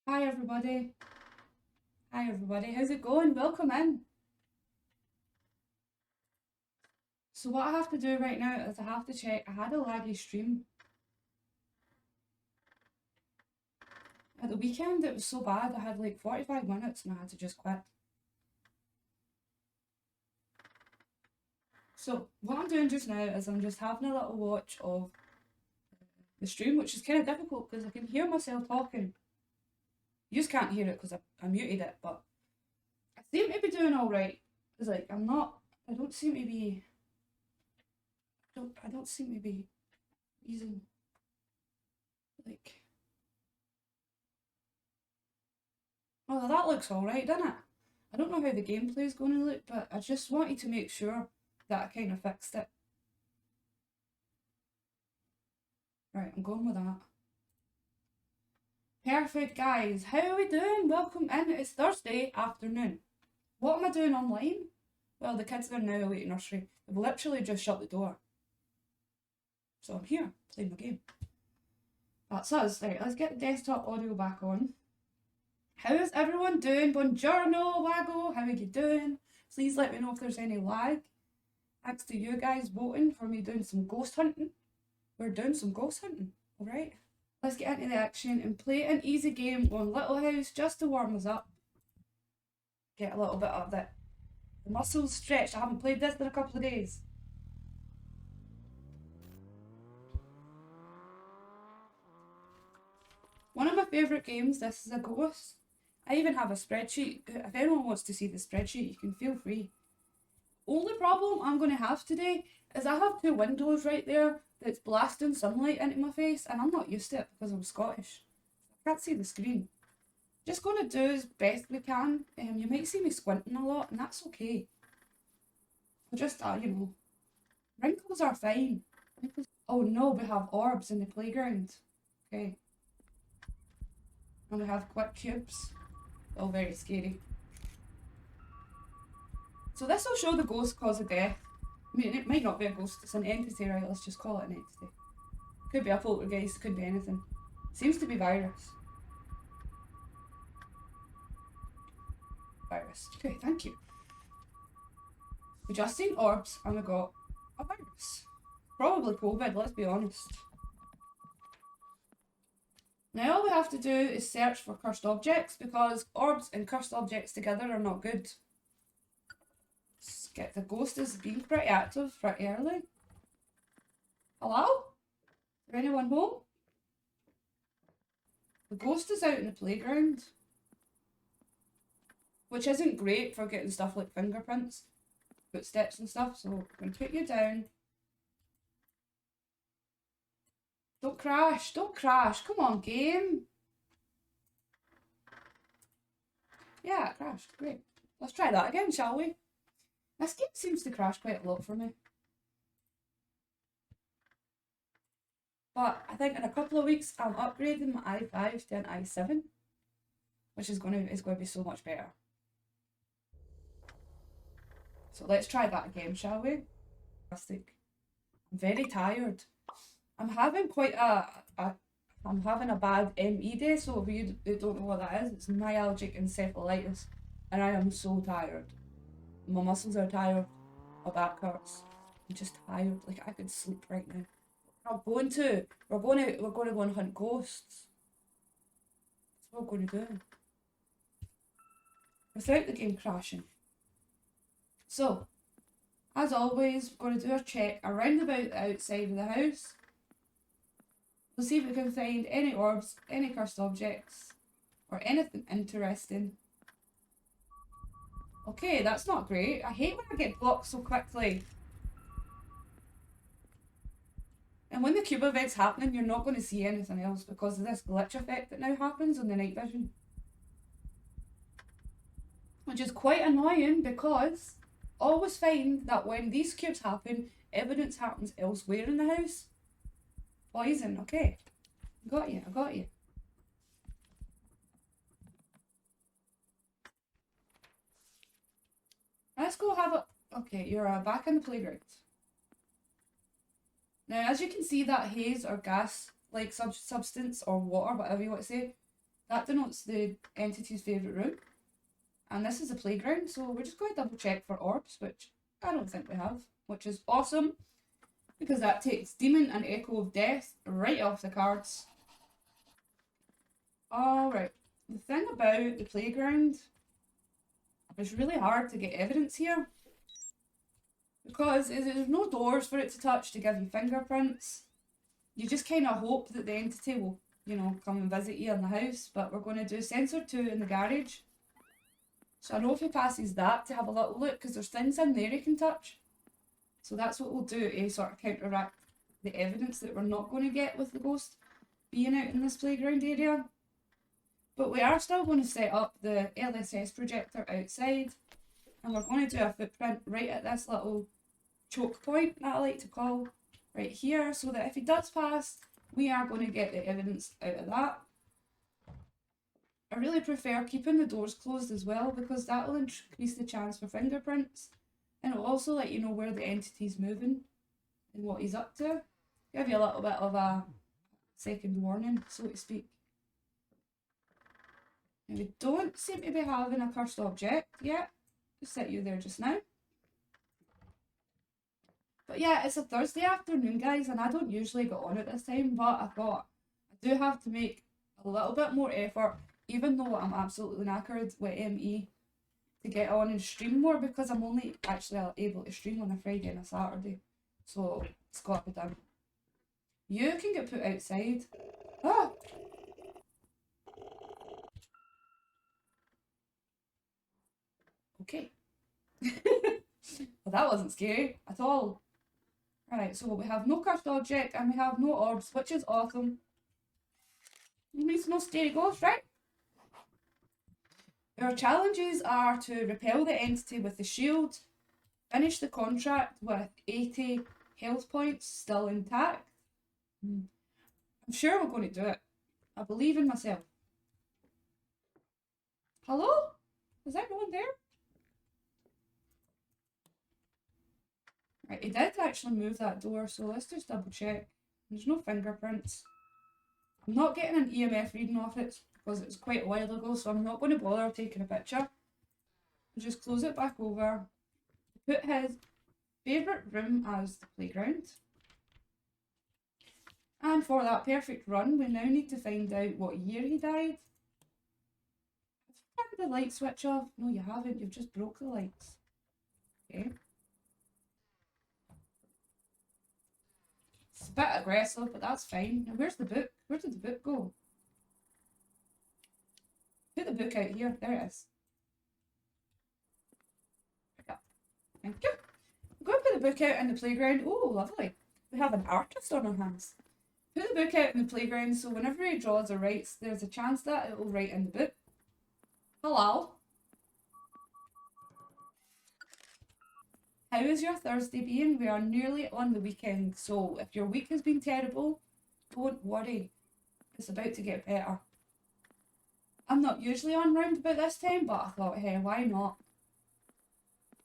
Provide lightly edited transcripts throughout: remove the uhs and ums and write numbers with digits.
Hi everybody. Hi everybody. How's it going? Welcome in. So what I have to do right now is I have to check. I had a laggy stream at the weekend. It was so bad. I had like 45 minutes and I had to just quit. So what I'm doing just now is I'm just having a little watch of the stream, which is kind of difficult because I can hear myself talking. You just can't hear it because I muted it, but I seem to be doing all right. It's like I don't seem to be. I don't seem to be using like. Oh, that looks alright, doesn't it? I don't know how the gameplay is going to look, but I just wanted to make sure that I kind of fixed it. Right, I'm going with that. Perfect, guys. How are we doing? Welcome in. It's Thursday afternoon. What am I doing online? Well, the kids are now away to nursery. They've literally just shut the door. So I'm here, playing my game. That's us. Right, let's get the desktop audio back on. How is everyone doing? Buongiorno, Wago. How are you doing? Please let me know if there's any lag. Thanks to you guys voting for me doing some ghost hunting. We're doing some ghost hunting, alright? Let's get into the action and play an easy game on Little House just to warm us up. Get a little bit of the muscles stretched. I haven't played this in a couple of days. One of my favourite games, this is a ghost. I even have a spreadsheet. If anyone wants to see the spreadsheet, you can feel free. Only problem I'm going to have today is I have two windows right there that's blasting sunlight into my face and I'm not used to it because I'm Scottish. I can't see the screen. Just going to do as best we can. You might see me squinting a lot and that's okay. I'll just, wrinkles are fine. Oh no, we have orbs in the playground. Okay. And we have quick cubes. All very scary. So this will show the ghost cause of death. I mean, it might not be a ghost, it's an entity, right? Let's just call it an entity. Could be a poltergeist, could be anything. Seems to be virus. Virus. Okay, thank you. We just seen orbs and we got a virus. Probably COVID, let's be honest. Now all we have to do is search for cursed objects because orbs and cursed objects together are not good. Let's get the ghost is being pretty active pretty early. Hello? Is there anyone home? The ghost is out in the playground. Which isn't great for getting stuff like fingerprints, footsteps and stuff, so I'm going to put you down. Don't crash, don't crash, come on game. Yeah, it crashed, great. Let's try that again, shall we? This game seems to crash quite a lot for me. But I think in a couple of weeks I'm upgrading my i5 to an i7, which is going to be so much better. So let's try that again, shall we? Fantastic. I'm very tired. I'm having I'm having a bad ME day, so if you don't know what that is, it's myalgic encephalitis, and I am so tired. My muscles are tired, my back hurts. I'm just tired, like I could sleep right now. We're going to go and hunt ghosts. That's what we're going to do. Without the game crashing. So, as always, we're going to do a check around about the outside of the house. We'll see if we can find any orbs, any cursed objects, or anything interesting. Okay, that's not great. I hate when I get blocked so quickly. And when the cube event's happening, you're not going to see anything else because of this glitch effect that now happens on the night vision. Which is quite annoying because always find that when these cubes happen, evidence happens elsewhere in the house. Poison, okay. Got you, I got you. Let's go have a... Okay, you're back in the playground. Now, as you can see, that haze or gas, like substance or water, whatever you want to say, That denotes the entity's favourite room. And this is the playground, so we're just going to double check for orbs, which I don't think we have, which is awesome, because that takes Demon and Echo of Death right off the cards. Alright, the thing about the playground, it's really hard to get evidence here, because there's no doors for it to touch to give you fingerprints. You just kind of hope that the entity will, you know, come and visit you in the house, but we're going to do sensor 2 in the garage. So I know if he passes that to have a little look, because there's things in there he can touch. So that's what we'll do to sort of counteract the evidence that we're not going to get with the ghost being out in this playground area. But we are still going to set up the LSS projector outside, and we're going to do a footprint right at this little choke point that I like to call right here, so that if he does pass, we are going to get the evidence out of that. I really prefer keeping the doors closed as well, because that will increase the chance for fingerprints, and it will also let you know where the entity's moving and what he's up to. Give you a little bit of a second warning, so to speak. Now we don't seem to be having a cursed object yet. Just set you there just now. But yeah, it's a Thursday afternoon, guys, and I don't usually get on at this time, but I thought I do have to make a little bit more effort, even though I'm absolutely knackered with ME, to get on and stream more, because I'm only actually able to stream on a Friday and a Saturday. So it's got to be done. You can get put outside. Ah! Okay. Well, that wasn't scary at all. Right, so we have no cursed object and we have no orbs, which is awesome. It means no scary ghosts, right? Our challenges are to repel the entity with the shield, finish the contract with 80 health points still intact. I'm sure we're going to do it. I believe in myself. Hello? Is everyone there? Right, he did actually move that door, so let's just double check. There's no fingerprints. I'm not getting an EMF reading off it because it was quite a while ago, so I'm not going to bother taking a picture. Just close it back over. Put his favourite room as the playground. And for that perfect run, we now need to find out what year he died. Have you turned the light switch off? No, you haven't. You've just broke the lights. Okay. It's a bit aggressive, but that's fine. Now, where's the book? Where did the book go? Put the book out here. There it is. Thank you. I'm going to put the book out in the playground. Oh, lovely. We have an artist on our hands. Put the book out in the playground, so whenever he draws or writes, there's a chance that it will write in the book. Hello. How is your Thursday been? We are nearly on the weekend, so if your week has been terrible, don't worry. It's about to get better. I'm not usually on round about this time, but I thought, hey, why not?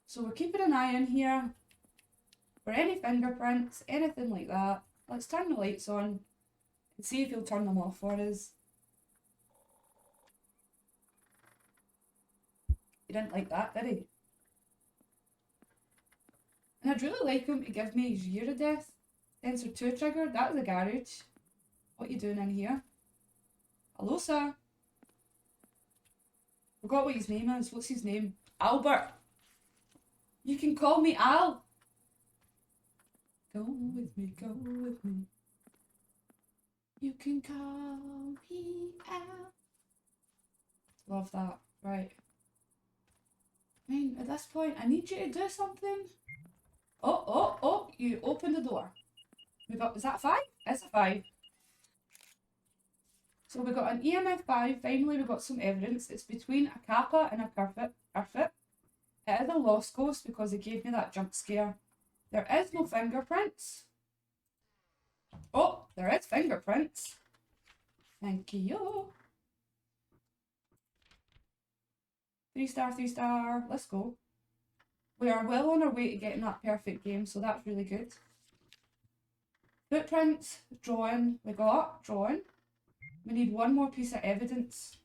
So we're keeping an eye on here for any fingerprints, anything like that. Let's turn the lights on and see if he'll turn them off for us. He didn't like that, did he? And I'd really like him to give me his year of death. Sensor 2 trigger, that was a garage. What are you doing in here? Hello, sir. Forgot what his name is. What's his name? Albert. You can call me Al. Go with me, go with me. You can call me Al. Love that. Right. I mean, at this point, I need you to do something. Oh, you opened the door. We got, is that a 5? It's a 5. So we got an EMF 5. Finally, we got some evidence. It's between a Kappa and a Kerfit. It is a lost ghost because it gave me that jump scare. There is no fingerprints. Oh, there is fingerprints. Thank you. 3 star, 3 star. Let's go. We are well on our way to getting that perfect game, so that's really good. Footprints, drawing. We got drawing. We need one more piece of evidence.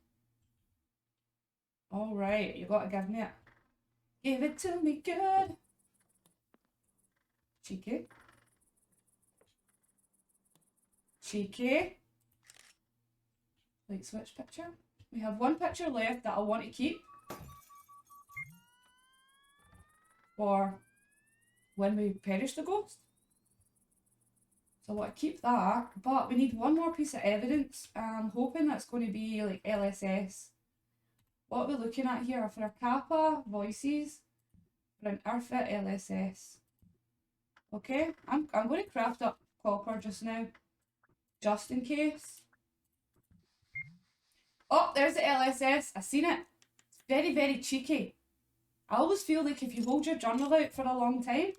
Alright, you gotta give me it. Give it to me good. Cheeky. Cheeky. Light switch picture. We have one picture left that I want to keep for when we perish the ghost. So I want to keep that, but we need one more piece of evidence. I'm hoping that's going to be like LSS. What are we looking at here? For a Kappa, voices, for an Urfit, LSS. Okay, I'm going to craft up copper just now, just in case. Oh, there's the LSS. I seen it. It's very, very cheeky. I always feel like if you hold your journal out for a long time,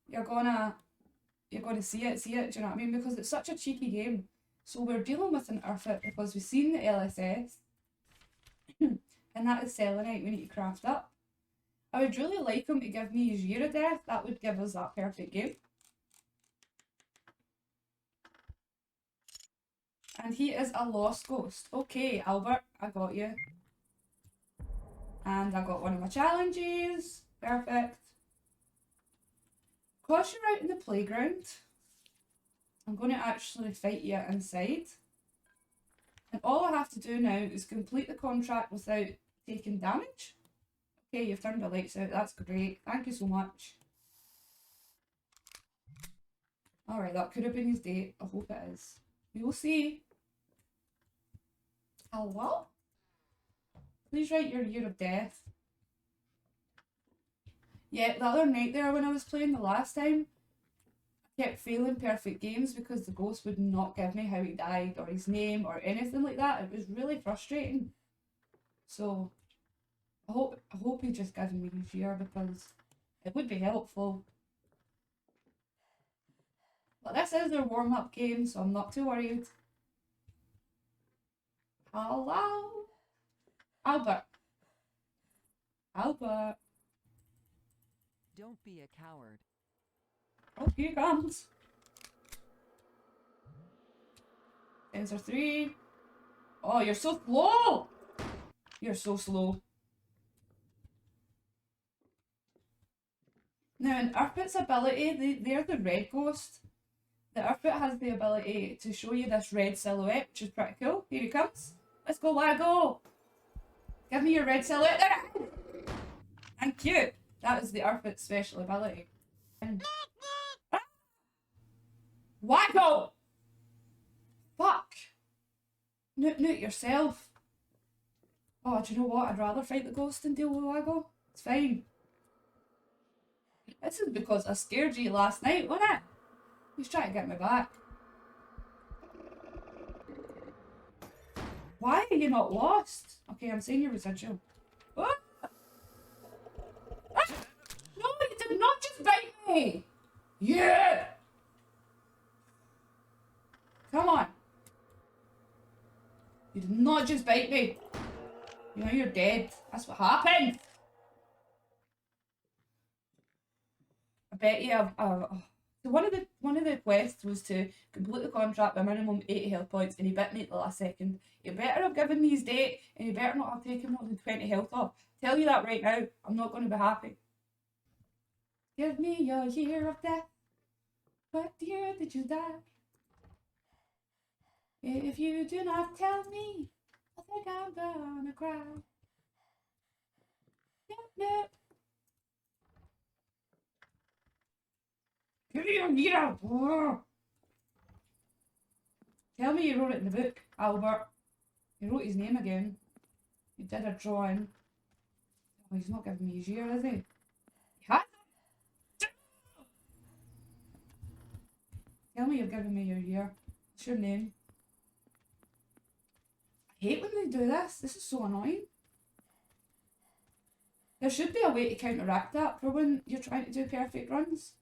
you're gonna see it, do you know what I mean? Because it's such a cheeky game. So we're dealing with an Urfit because we've seen the LSS. And that is selenite we need to craft up. I would really like him to give me his year of death. That would give us that perfect game. And he is a lost ghost. Okay, Albert, I got you. And I got one of my challenges. Perfect. Because you're out in the playground, I'm going to actually fight you inside. And all I have to do now is complete the contract without taking damage. Okay, you've turned the lights out. That's great. Thank you so much. Alright, that could have been his date. I hope it is. We will see. Hello? Please write your year of death. Yeah, the other night there when I was playing the last time, I kept failing perfect games because the ghost would not give me how he died or his name or anything like that. It was really frustrating. So I hope he just gives me his year because it would be helpful. But this is their warm-up game, so I'm not too worried. Hello? Albert. Albert. Don't be a coward. Oh, here he comes. Sensor 3. Oh, you're so slow! You're so slow. Now, in Urfit's ability, they're the red ghost. The Urfit has the ability to show you this red silhouette, which is pretty cool. Here he comes. Let's go, Waggo! Give me your red silhouette. There! Thank you. That is the Urfit's special ability. Waggo! Fuck! Newt yourself. Oh, do you know what? I'd rather fight the ghost than deal with Waggo. It's fine. This is because I scared you last night, wasn't it? He's trying to get me back. Why are you not lost? Okay, I'm saying your residual. Oh! Ah! No, you did not just bite me! Yeah! Come on. You did not just bite me. You know you're dead. That's what happened. I bet you so one of the quests was to complete the contract with a minimum 80 health points, and he bit me at the last second. You better have given me his date, and you better not have taken more than 20 health off. Tell you that right now. I'm not going to be happy. Give me your year of death. What year did you die? If you do not tell me, I think I'm gonna cry. Yep. Give me your year. Tell me you wrote it in the book, Albert. You wrote his name again. You did a drawing. Oh, he's not giving me his year, is he? He has. Tell me you've given me your year. What's your name? I hate when they do this. This is so annoying. There should be a way to counteract that for when you're trying to do perfect runs.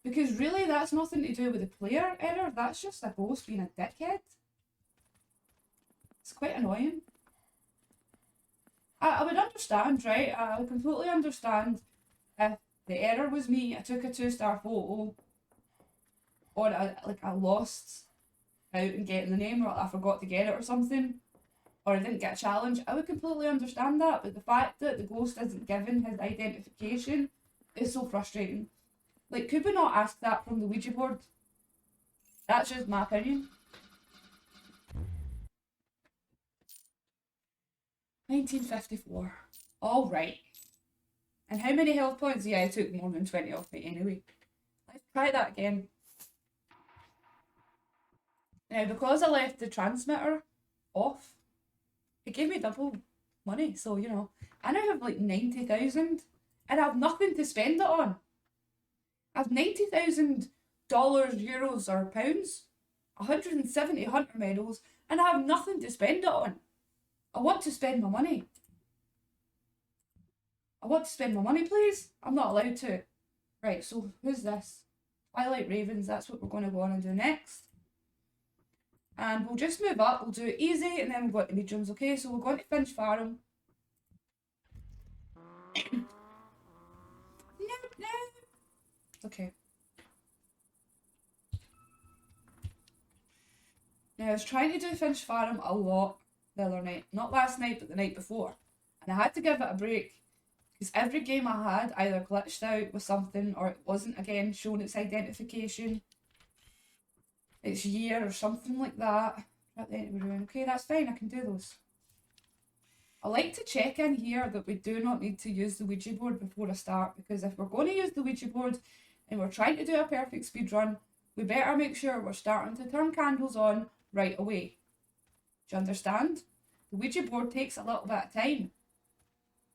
Because really, that's nothing to do with the player error. That's just a ghost being a dickhead. It's quite annoying. I would understand, right? I would completely understand if the error was me, I took a 2-star photo, or I lost out and getting the name, or I forgot to get it or something, or I didn't get a challenge, I would completely understand that. But the fact that the ghost isn't given his identification is so frustrating. Like, could we not ask that from the Ouija board? That's just my opinion. 1954. All right. And how many health points? Yeah, I took more than 20 off me anyway. Let's try that again. Now, because I left the transmitter off, it gave me double money. So, you know, I now have like 90,000 and I have nothing to spend it on. I have $90,000, euros or pounds, 170 hunter medals, and I have nothing to spend it on. I want to spend my money. I want to spend my money, please. I'm not allowed to. Right, so who's this? Twilight Ravens, that's what we're going to go on and do next. And we'll just move up, we'll do it easy, and then we'll go into mediums, okay? So we're going to Finch Farm. No. Okay. Now, I was trying to do Finch Farm a lot the other night. Not last night, but the night before. And I had to give it a break. Because every game I had either glitched out with something, or it wasn't, again, showing its identification, its year, or something like that. At the end of the room. Okay, that's fine, I can do those. I like to check in here that we do not need to use the Ouija board before I start, because if we're going to use the Ouija board and we're trying to do a perfect speed run, we better make sure we're starting to turn candles on right away. Do you understand? The Ouija board takes a little bit of time.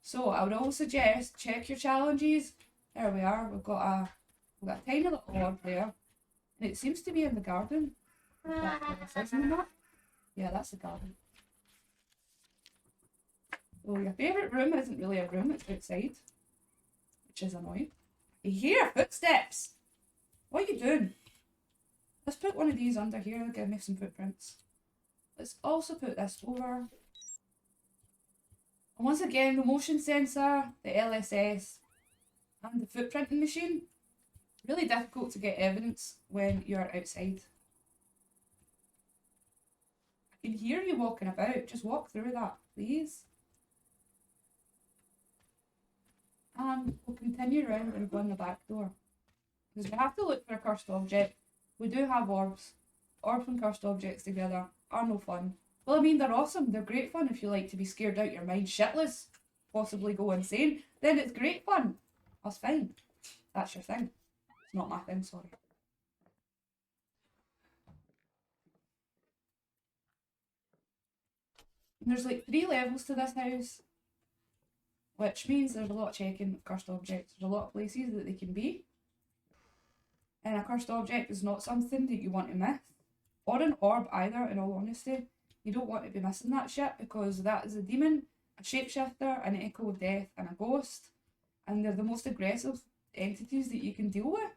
So I would always suggest check your challenges. There we are, we've got a tiny little orb there. And it seems to be in the garden. Isn't that? Yeah, that's the garden. So your favourite room isn't really a room, it's outside. Which is annoying. You hear footsteps! What are you doing? Let's put one of these under here, give me some footprints. Let's also put this over. And once again, the motion sensor, the LSS, and the footprinting machine. Really difficult to get evidence when you're outside. I can hear you walking about, just walk through that, please. And we'll continue around and go in the back door. Because we have to look for a cursed object. We do have orbs. Orbs and cursed objects together are no fun. Well, I mean, they're awesome. They're great fun if you like to be scared out your mind shitless, possibly go insane. Then it's great fun. That's fine. That's your thing. It's not my thing, sorry. And there's like 3 levels to this house, which means there's a lot of checking of cursed objects. There's a lot of places that they can be. And a cursed object is not something that you want to miss. Or an orb either, in all honesty. You don't want to be missing that shit, because that is a demon, a shapeshifter, an echo of death, and a ghost. And they're the most aggressive entities that you can deal with.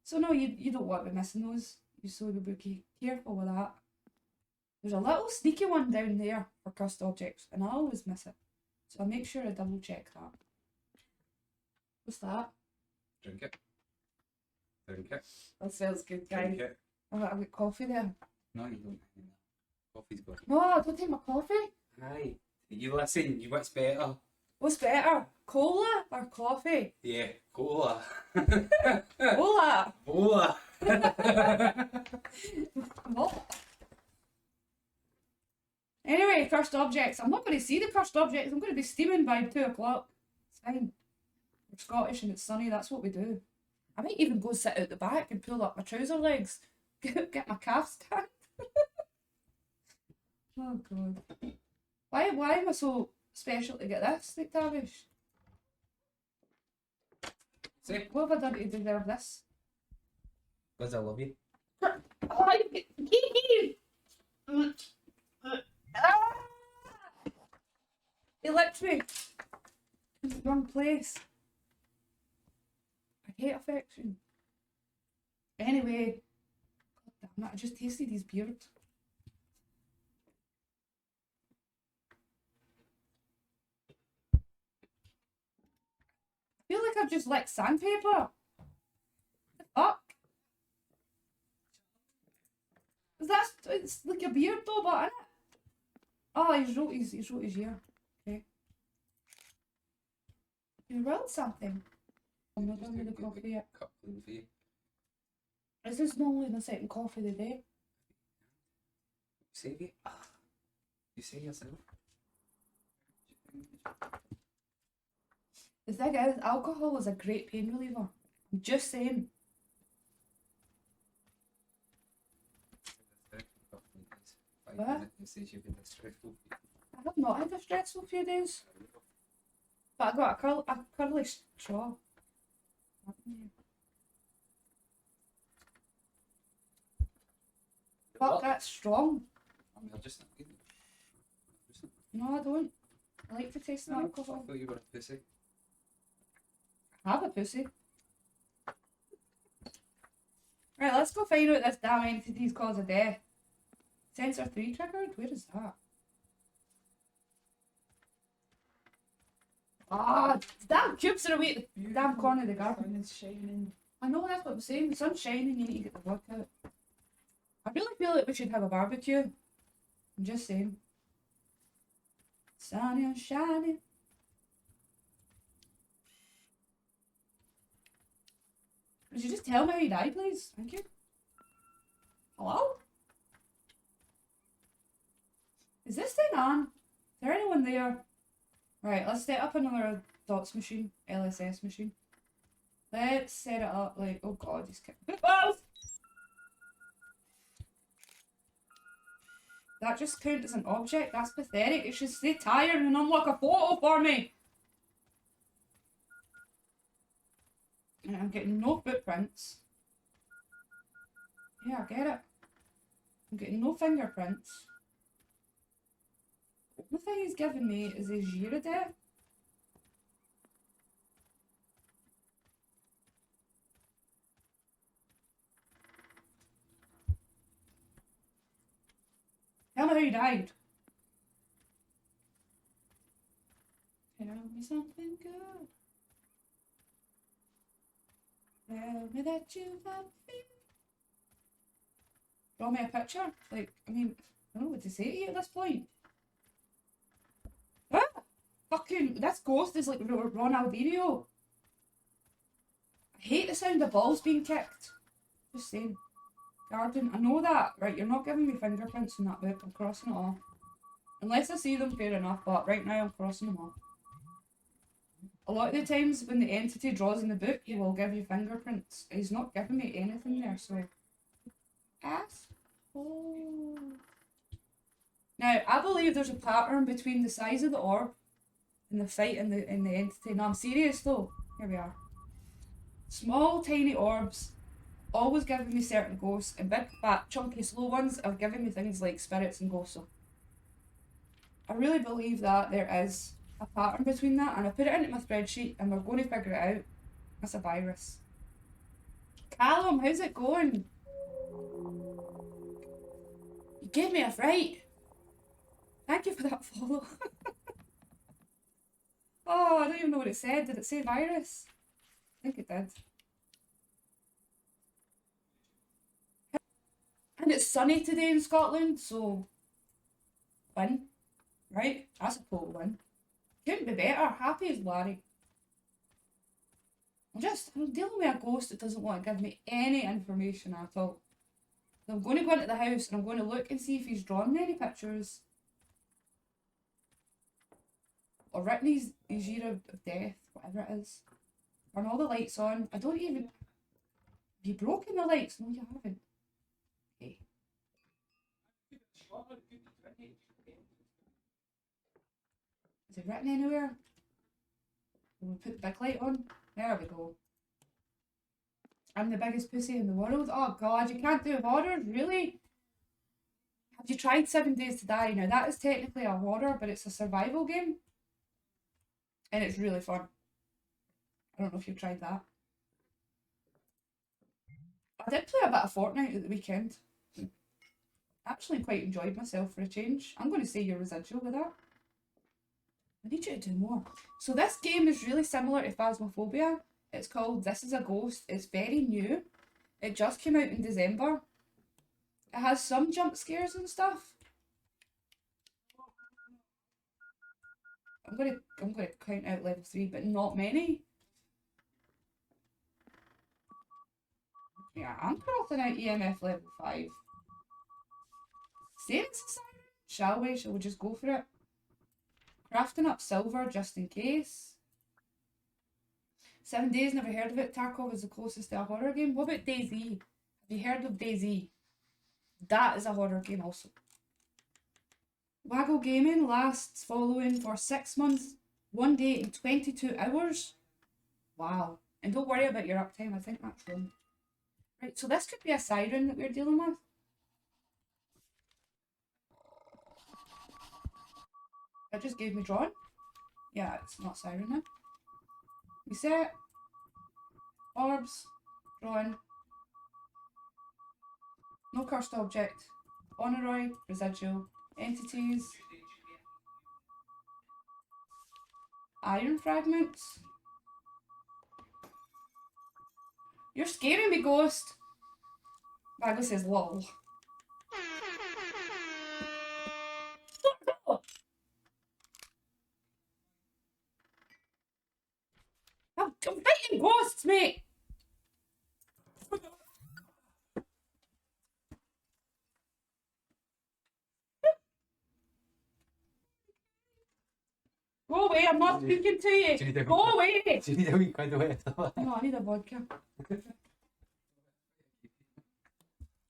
So no, you don't want to be missing those. You so be careful with that. There's a little sneaky one down there for cursed objects, and I always miss it. So I make sure I double check that. What's that? Drink it. Drink it. That smells good, guys. Drink it. I've got coffee there. No, you don't. Coffee's good. No, don't take my coffee. Aye. You listen, what's better? What's better, cola or coffee? Yeah, cola. Cola. Cola. What? Anyway, cursed objects. I'm not going to see the cursed objects. I'm going to be steaming by 2 o'clock. It's fine. We're Scottish and it's sunny. That's what we do. I might even go sit out the back and pull up my trouser legs. Get my calves tanned. Oh god. Why am I so special to get this, McTavish? See? What have I done to deserve this? Because I love you. Oh, he licked me in the wrong place. I hate affection. Anyway, god damn it, I just tasted his beard. I feel like I've just licked sandpaper. What the fuck? It's like a beard though, but innit? Oh, he's wrote his year. Okay. You wrote something. I'm not done with the coffee yet. Cup of tea. Is this normally the second coffee of the day? Save it. You say yourself. The thing is, alcohol is a great pain reliever. I'm just saying. What? It says you've been a stressful. I have not had a stressful few days. But I got a curly straw. Fuck, that's strong. I'm just not good. No, I don't. I like to taste the I alcohol. thought you were a pussy. I have a pussy. Right, let's go find out this damn entity's cause of death. Sensor 3 triggered? Where is that? Ah, damn cubes are away at the damn corner of the garden. The sun is shining. I know, that's what I'm saying. The sun's shining, you need to get the work out. I really feel like we should have a barbecue. I'm just saying. Sunny and shining. Would you just tell me how you died, please? Thank you. Hello? Is this thing on? Is there anyone there? Right, let's set up another dots machine, LSS machine. Let's set it up like, oh god, he's kidding. That just counts as an object? That's pathetic. It should stay tired and unlock a photo for me. And I'm getting no footprints. Yeah, I get it. I'm getting no fingerprints. The thing he's given me is his year of death. Tell me how you died. Tell me something good. Tell me that you love me. Draw me a picture. Like, I mean, I don't know what to say to you at this point. Ah! Fucking, this ghost is like Ronaldinho. I hate the sound of balls being kicked. Just saying. Garden, I know that. Right, you're not giving me fingerprints in that book. I'm crossing it off. Unless I see them, fair enough, but right now I'm crossing them off. A lot of the times when the entity draws in the book, he will give you fingerprints. He's not giving me anything there, so... Asshole. Now, I believe there's a pattern between the size of the orb and the fight in the entity. No, I'm serious though. Here we are. Small, tiny orbs always giving me certain ghosts, and big, fat, chunky, slow ones are giving me things like spirits and ghosts. So I really believe that there is a pattern between that, and I put it into my spreadsheet and we're going to figure it out. That's a virus. Callum, how's it going? You gave me a fright. Thank you for that follow. Oh, I don't even know what it said. Did it say virus? I think it did. And it's sunny today in Scotland, so win, right? That's a total win. Couldn't be better. Happy as Larry. I'm dealing with a ghost that doesn't want to give me any information at all. So I'm going to go into the house and I'm going to look and see if he's drawn any pictures. Or written his year of death, whatever it is. Turn all the lights on. I don't even... Have you broken the lights? No, you haven't. Okay. Is it written anywhere? Will we put the big light on? There we go. I'm the biggest pussy in the world. Oh god, you can't do horror, really? Have you tried 7 Days to Die? Now that is technically a horror, but it's a survival game. And it's really fun. I don't know if you've tried that. I did play a bit of Fortnite at the weekend. Actually quite enjoyed myself for a change. I'm going to say your residual with that. I need you to do more. So this game is really similar to Phasmophobia. It's called This Is a Ghost. It's very new. It just came out in December. It has some jump scares and stuff. I'm gonna count out level 3, but not many. Yeah, I'm crossing out EMF level 5. Same as the siren? Shall we? Shall we just go for it? Crafting up silver just in case. 7 Days, never heard of it. Tarkov is the closest to a horror game. What about DayZ? Have you heard of DayZ? That is a horror game also. Waggle Gaming lasts following for 6 months, 1 day and 22 hours. Wow. And don't worry about your uptime, I think that's wrong. Right, so this could be a siren that we're dealing with. That just gave me drawn. Yeah, it's not siren now. Reset. Orbs. Drawn. No cursed object. Honoroid. Residual. Entities. Iron fragments. You're scaring me, ghost. Bagel says lol. I'm fighting ghosts, mate. Go away, I'm not speaking to you. Go away. Do you need a wee quid away? No, I need a vodka.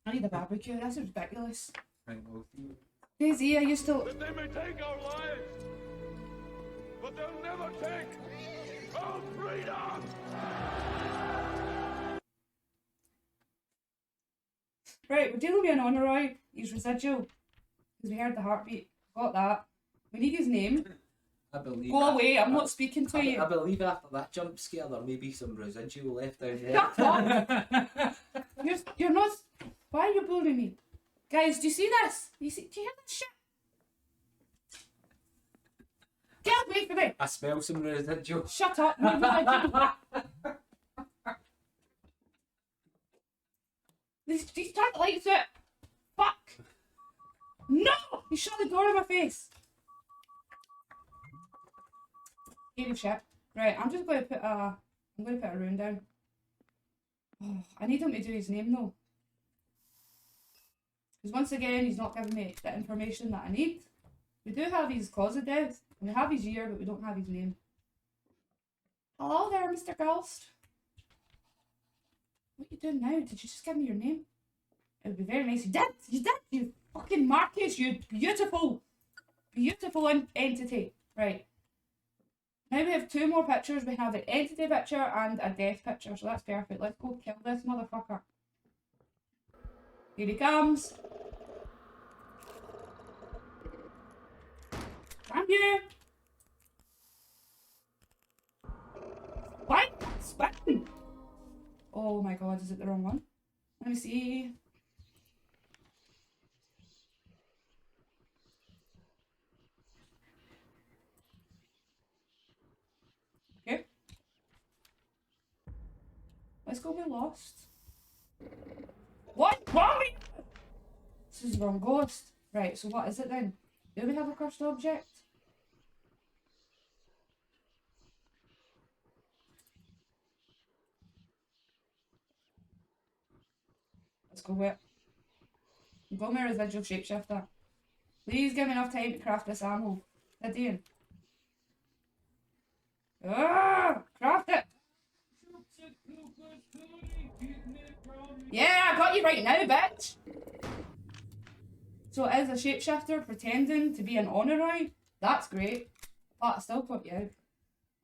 I need a barbecue. This is ridiculous. Right, well, Daisy, I used to. That they may take our lives, but they'll never take our freedom! Right, we're dealing with an honoroid. He's residual. Because we heard the heartbeat. Got that. We need his name. I believe. Go away, I'm not speaking to you. I believe after that jump scare, there may be some residual left down there. Shut up! You're not. Why are you bullying me? Guys, do you see this? Do you hear this shit? Get away from me! I smell some residual. Shut up! No residual. These target lights out! Fuck! No! You shut the door in my face! Scary shit. Right, I'm just going to put a rune down. Oh, I need him to do his name though. Because once again, he's not giving me the information that I need. We do have his cause of death. We have his year, but we don't have his name. Hello there, Mr. Ghost. What are you doing now? Did you just give me your name? It would be very nice. You did! You did! You fucking Marcus, you beautiful, beautiful entity. Right. Now we have 2 more pictures. We have an entity picture and a death picture. So that's perfect. Let's go kill this motherfucker. Here he comes. Damn you! What? Spin! Oh my god, is it the wrong one? Let me see. Okay. Let's go with Lost. What? Wrong? This is the wrong ghost. Right, so what is it then? Do we have a cursed object? Let's go with it. Go with residual shapeshifter. Please give me enough time to craft this ammo. Gideon. Ah! Craft it! Yeah, I got you right now, bitch! So it is a shapeshifter pretending to be an honoroid. That's great. But I still got you out.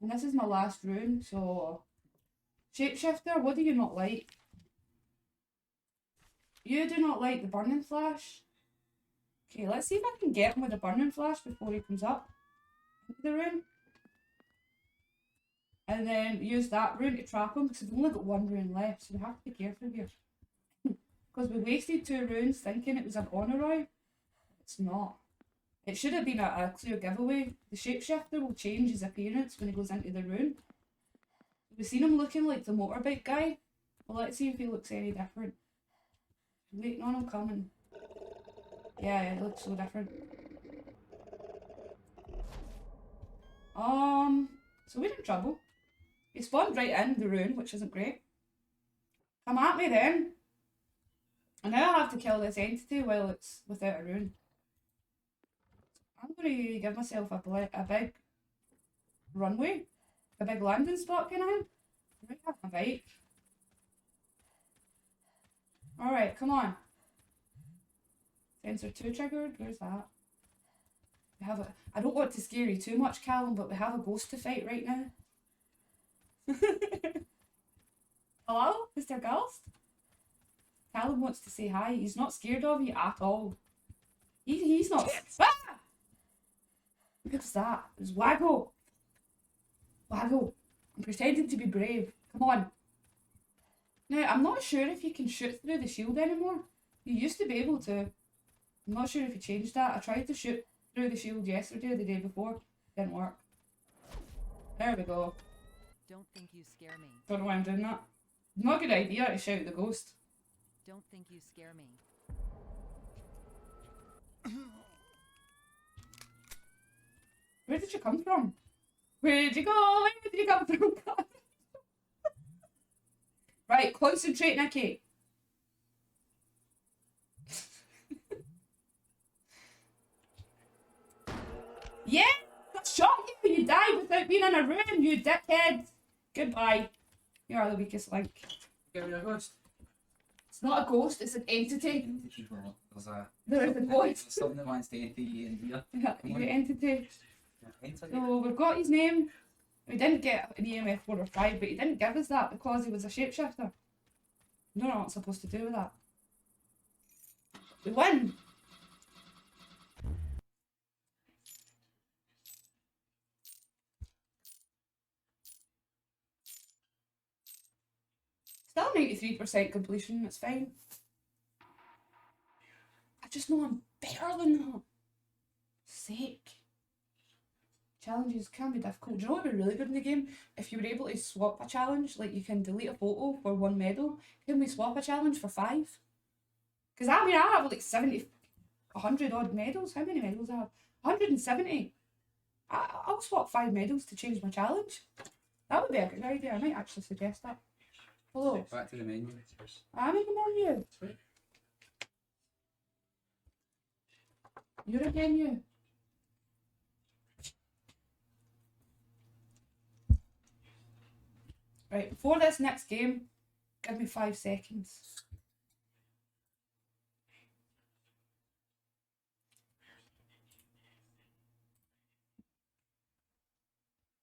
And this is my last rune, so... Shapeshifter, what do you not like? You do not like the burning flash. Okay, let's see if I can get him with a burning flash before he comes up into the rune. And then use that rune to trap him, because we've only got 1 rune left, so we have to be careful here. Because we wasted 2 runes thinking it was an honoroid. It's not. It should have been a clear giveaway. The shapeshifter will change his appearance when he goes into the rune. We've seen him looking like the motorbike guy. Well, let's see if he looks any different. Waiting on him coming. Yeah, it looks so different. So we're in trouble. He spawned right in the ruin, which isn't great. Come at me then. And now I have to kill this entity while it's without a ruin. I'm going to give myself a big runway, a big landing spot kind of thing. I might have my bike. Alright, come on. Sensor 2 triggered, where's that? We have I don't want to scare you too much, Callum, but we have a ghost to fight right now. Hello, Mr. Ghost? Callum wants to say hi. He's not scared of you at all. He's not. Ah! What was that? It was Waggle. Waggle. I'm pretending to be brave. Come on. Now, I'm not sure if you can shoot through the shield anymore. You used to be able to. I'm not sure if you changed that. I tried to shoot through the shield yesterday or the day before. Didn't work. There we go. Don't think you scare me. Don't know why I'm doing that. Not a good idea to shout at the ghost. Don't think you scare me. Where did you come from? Where did you go? Where did you come from? Right, concentrate, Nikki. Yeah, I shot you. You died without being in a room, you dickhead. Goodbye. You are the weakest link. Get rid of a ghost. It's not a ghost, it's an entity. Well, there's a... There is a There's ghost. something that wants to enter you in here. Yeah, Come on. the entity. Enter you. So we've got his name. We didn't get an EMF 4 or 5, but he didn't give us that because he was a shapeshifter. I don't know what I'm supposed to do with that. We win! Still 93% completion, it's fine. I just know I'm better than that. Sake. Challenges can be difficult. Do you know what would be really good in the game? If you were able to swap a challenge, like you can delete a photo for 1 medal, can we swap a challenge for 5? Because I mean, I have like 70, 100 odd medals. How many medals I have? 170. I'll swap 5 medals to change my challenge. That would be a good idea. I might actually suggest that. Hello. Back to the menu. I'm in the menu. Sweet. You're a menu. Right, before this next game, give me 5 seconds.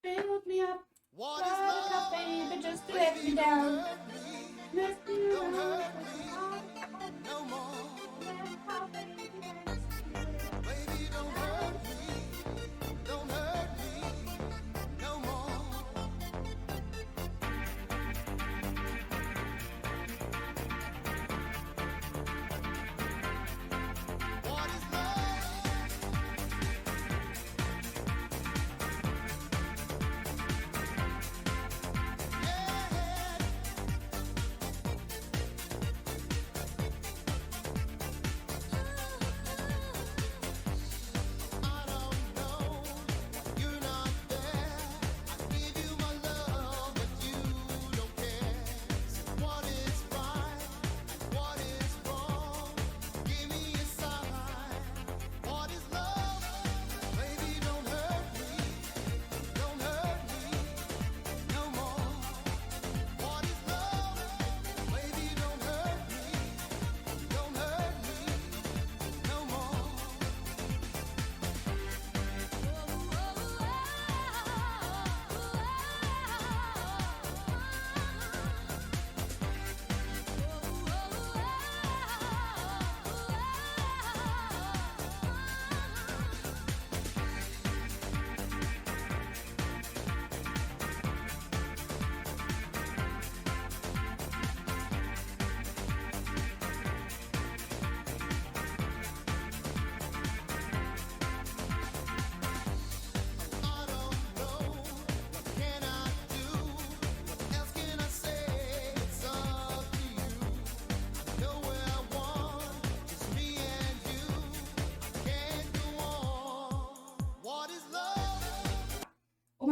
Build me up, What is like love? a baby, just to let me down. Lift me Don't hurt up, me no more. like a baby, Baby, don't hurt me. Don't hurt me no more. What is love? Yeah.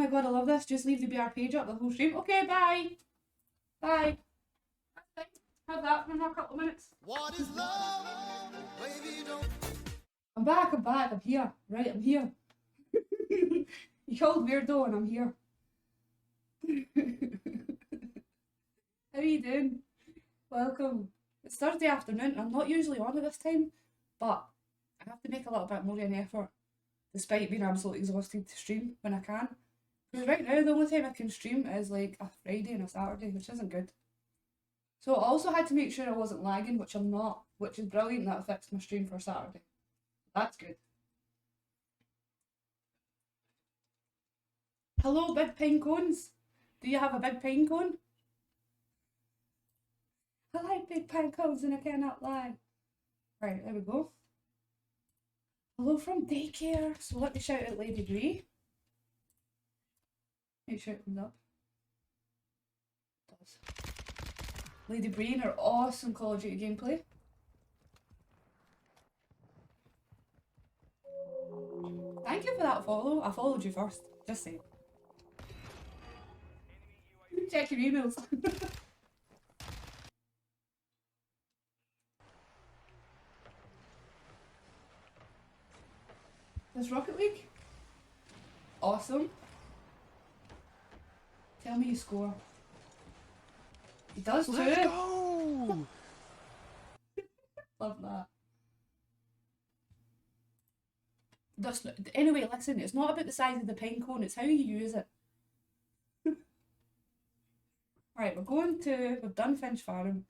my god, I love this. Just leave the BR page up the whole stream. Okay, bye. Bye. Have that for another couple of minutes. What is love? Baby, don't. I'm back, I'm here. Right, I'm here. You called weirdo and I'm here. How are you doing? Welcome. It's Thursday afternoon. I'm not usually on at this time, but I have to make a little bit more of an effort, despite being absolutely exhausted to stream when I can. Because right now, the only time I can stream is like a Friday and a Saturday, which isn't good. So I also had to make sure I wasn't lagging, which I'm not, which is brilliant that I fixed my stream for Saturday. That's good. Hello, big pine cones. Do you have a big pine cone? I like big pine cones and I cannot lie. Right, there we go. Hello from daycare. So let me shout out Lady Bree. Make sure it comes up. It does. Lady Bree and her awesome Call of Duty gameplay. Thank you for that follow. I followed you first. Just saying. Check your emails. This Rocket League? Awesome. Tell me you score. He does too. Let's go! Love that. Anyway, listen, it's not about the size of the pine cone, it's how you use it. Right, we've done Finch Farm.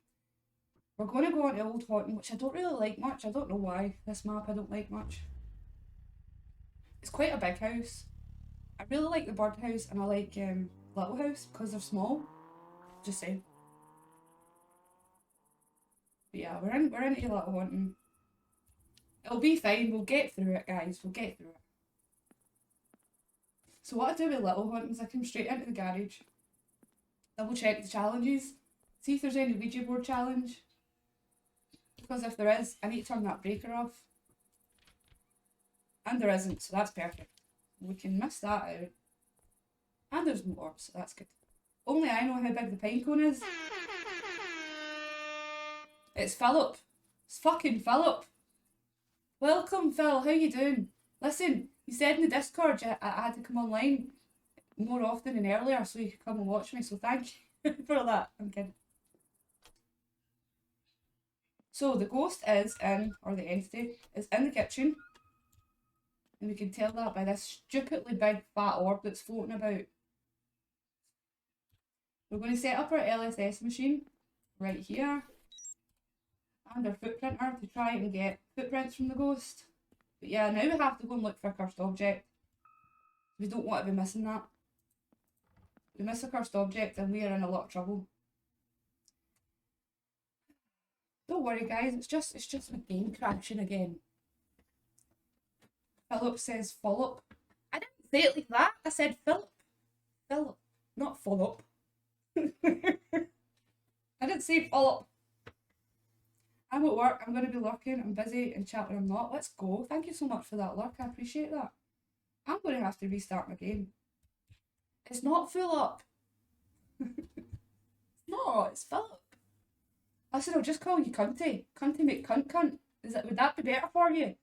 We're going to go on to Old Horton, which I don't really like much. I don't know why. This map I don't like much. It's quite a big house. I really like the birdhouse and I like Little House because they're small. Just saying. But yeah, we're into Little Horton. It'll be fine. We'll get through it, guys. We'll get through it. So what I do with Little Horton is I come straight into the garage. Double check the challenges. See if there's any Ouija board challenge. Because if there is, I need to turn that breaker off. And there isn't, so that's perfect. We can miss that out. And there's no orbs, so that's good. Only I know how big the pine cone is. It's Philip. It's fucking Philip. Welcome, Phil. How you doing? Listen, you said in the Discord I had to come online more often and earlier so you could come and watch me, so thank you for that. I'm kidding. So the ghost is in, or the entity, is in the kitchen. And we can tell that by this stupidly big fat orb that's floating about. We're going to set up our LSS machine right here. And our footprinter to try and get footprints from the ghost. But yeah, now we have to go and look for a cursed object. We don't want to be missing that. We miss a cursed object and we are in a lot of trouble. Don't worry guys, it's just my game crashing again. Philip says Philip. I didn't say it like that. I said Philip. Philip, not Philip. I didn't say Philip. I'm at work. I'm going to be lurking. I'm busy and chat when I'm not. Let's go. Thank you so much for that lurk. I appreciate that. I'm going to have to restart my game. It's not full up. No, it's Philip. I said I'll just call you Cunty. Cunty make cunt. Would that be better for you?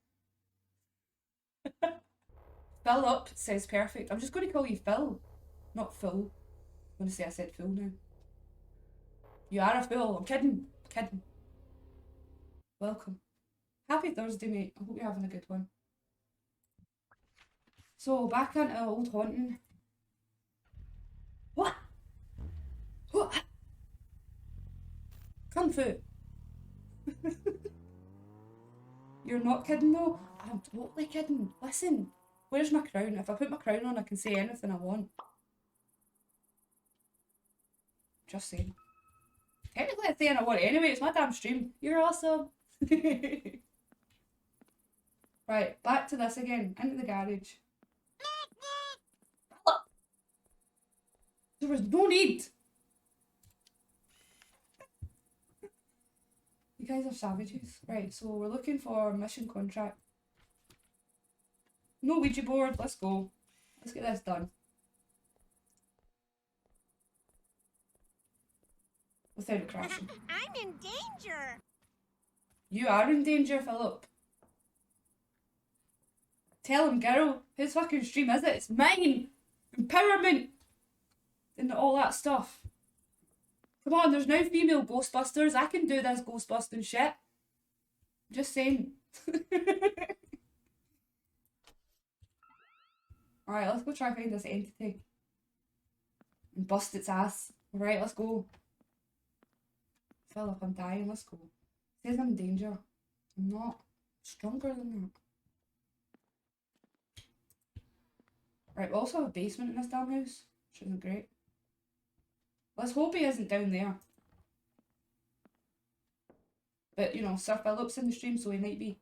Philip says perfect. I'm just going to call you Phil, not Phil. I'm going to say I said Phil now. You are a fool. I'm kidding. Kidding. Welcome. Happy Thursday, mate. I hope you're having a good one. So, back into Old Haunting. What? What? Kung Fu. You're not kidding though? I'm totally kidding. Listen, where's my crown? If I put my crown on, I can say anything I want. Just saying. Technically, I'm saying I want it anyway. It's my damn stream. You're awesome. Right, back to this again. Into the garage. There was no need. You guys are savages. Right, so we're looking for mission contract. No Ouija board. Let's go. Let's get this done. without it crashing. I'm in danger. You are in danger, Philip. Tell him, girl. Whose fucking stream is it? It's mine! Empowerment! And all that stuff. Come on, there's now female Ghostbusters. I can do this Ghostbusting shit. Just saying. Alright, let's go try and find this entity. And bust its ass. Alright, let's go. Philip, I'm dying. Let's go. It says I'm in danger. I'm not stronger than that. Right, we also have a basement in this damn house, which isn't great. Let's hope he isn't down there. But, you know, Sir Philip's in the stream, so he might be.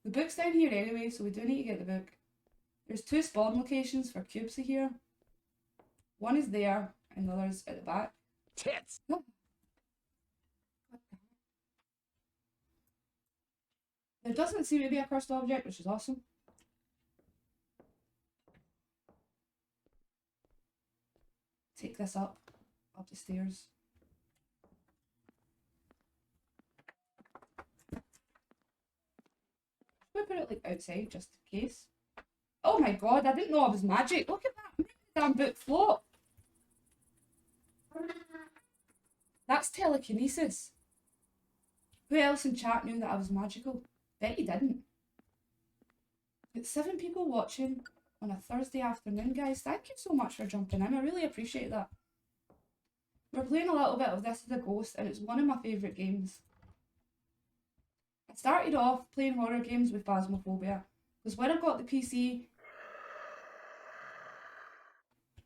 The book's down here anyway, so we do need to get the book. There's 2 spawn locations for Cubesy here. One is there, and the other's at the back. Tits! There doesn't seem to be a cursed object, which is awesome. Take this up the stairs. Should we put it like outside just in case? Oh my god, I didn't know I was magic. Look at that. Make the damn book float. That's telekinesis. Who else in chat knew that I was magical? Bet you didn't. It's 7 people watching on a Thursday afternoon, guys. Thank you so much for jumping in. I really appreciate that. We're playing a little bit of This Is a Ghost, and it's one of my favourite games. I started off playing horror games with Phasmophobia, because when I got the PC,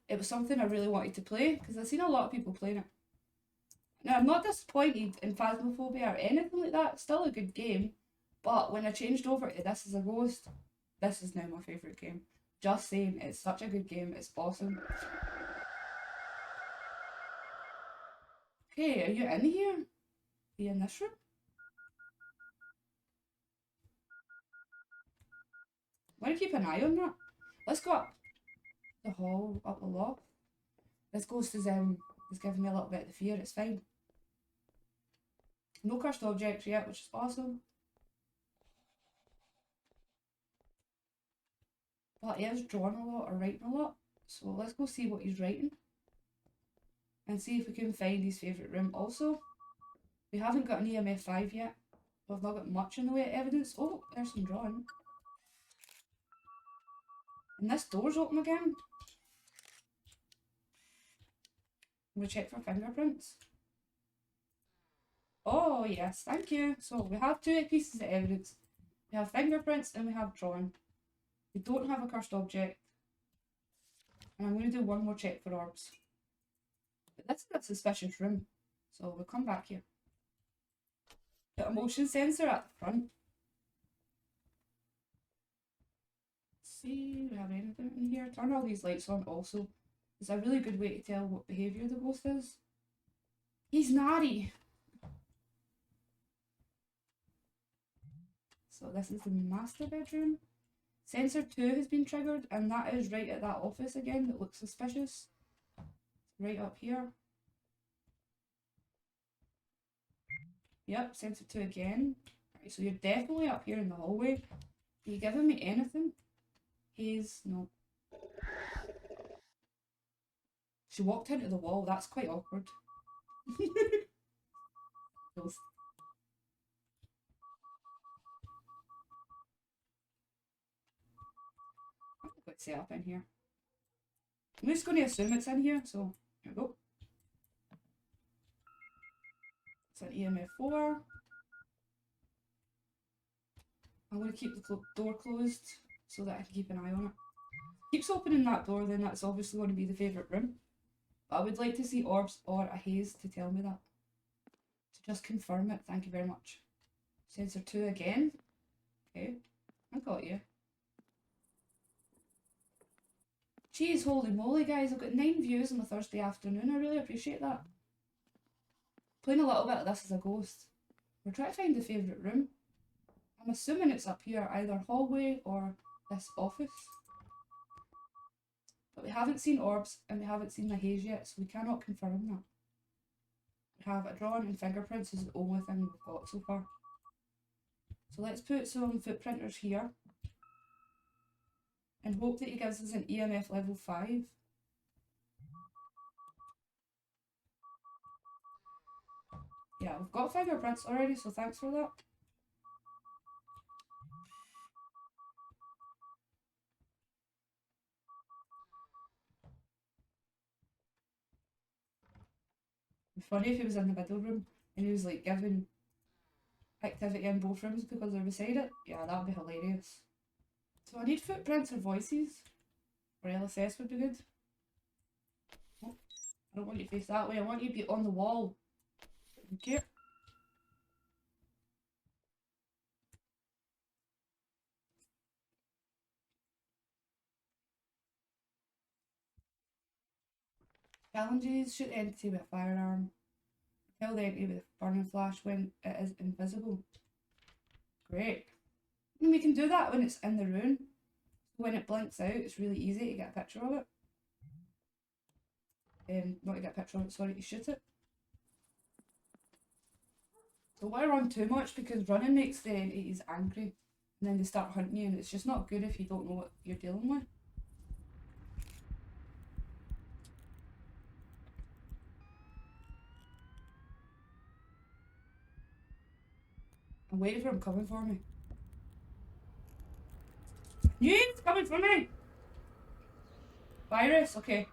it was something I really wanted to play, because I've seen a lot of people playing it. Now, I'm not disappointed in Phasmophobia or anything like that. It's still a good game. But when I changed over to This Is a Ghost, this is now my favourite game. Just saying, it's such a good game. It's awesome. Okay, are you in here? Are you in this room? I want to keep an eye on that. Let's go up the hall, up the loft. This ghost is giving me a little bit of the fear. It's fine. No cursed objects yet, which is awesome. But he is drawing a lot or writing a lot. So let's go see what he's writing. And see if we can find his favourite room. Also, we haven't got an EMF 5 yet. We've not got much in the way of evidence. Oh, there's some drawing. And this door's open again. I'm going to check for fingerprints. Oh yes, thank you. So we have 2 pieces of evidence. We have fingerprints and we have drawing. We don't have a cursed object. And I'm going to do one more check for orbs. But that's a suspicious room. So we'll come back here. Got a motion sensor at the front. Let's see, do we have anything in here? Turn all these lights on also. It's a really good way to tell what behaviour the ghost is. He's naughty. So this is the master bedroom. Sensor 2 has been triggered, and that is right at that office again that looks suspicious. Right up here. Yep, sensor 2 again. Right, so you're definitely up here in the hallway. Are you giving me anything? Haze, no. She walked into the wall, that's quite awkward. Ghost. Let's set up in here. I'm just going to assume it's in here, so here we go. It's an EMF 4. I'm going to keep the door closed so that I can keep an eye on it. Keeps opening that door, then that's obviously going to be the favourite room. But I would like to see orbs or a haze to tell me that. To just confirm it, thank you very much. Sensor 2 again. Okay, I got you. Jeez, holy moly, guys, I've got 9 views on a Thursday afternoon. I really appreciate that. Playing a little bit of This Is a Ghost. We're trying to find the favourite room. I'm assuming it's up here, either hallway or this office. But we haven't seen orbs and we haven't seen the haze yet, so we cannot confirm that. We have a drawing and fingerprints is the only thing we've got so far. So let's put some footprinters here and hope that he gives us an EMF level 5. Yeah, we've got fingerprints already, so thanks for that. It'd be funny if he was in the middle room and he was like giving activity in both rooms because they're beside it. Yeah, that would be hilarious. So I need footprints or voices. Or LSS would be good. Oh, I don't want you to face that way. I want you to be on the wall. Thank you. Challenges: shoot the entity with a firearm. Kill the entity with a burning flash when it is invisible. Great. And we can do that when it's in the room. When it blinks out, it's really easy to get a picture of it. Not to get a picture of it, sorry, to shoot it. Don't want to run too much because running makes the entities angry. And then they start hunting you and it's just not good if you don't know what you're dealing with. I'm waiting for him coming for me. He's coming for me! Virus, okay.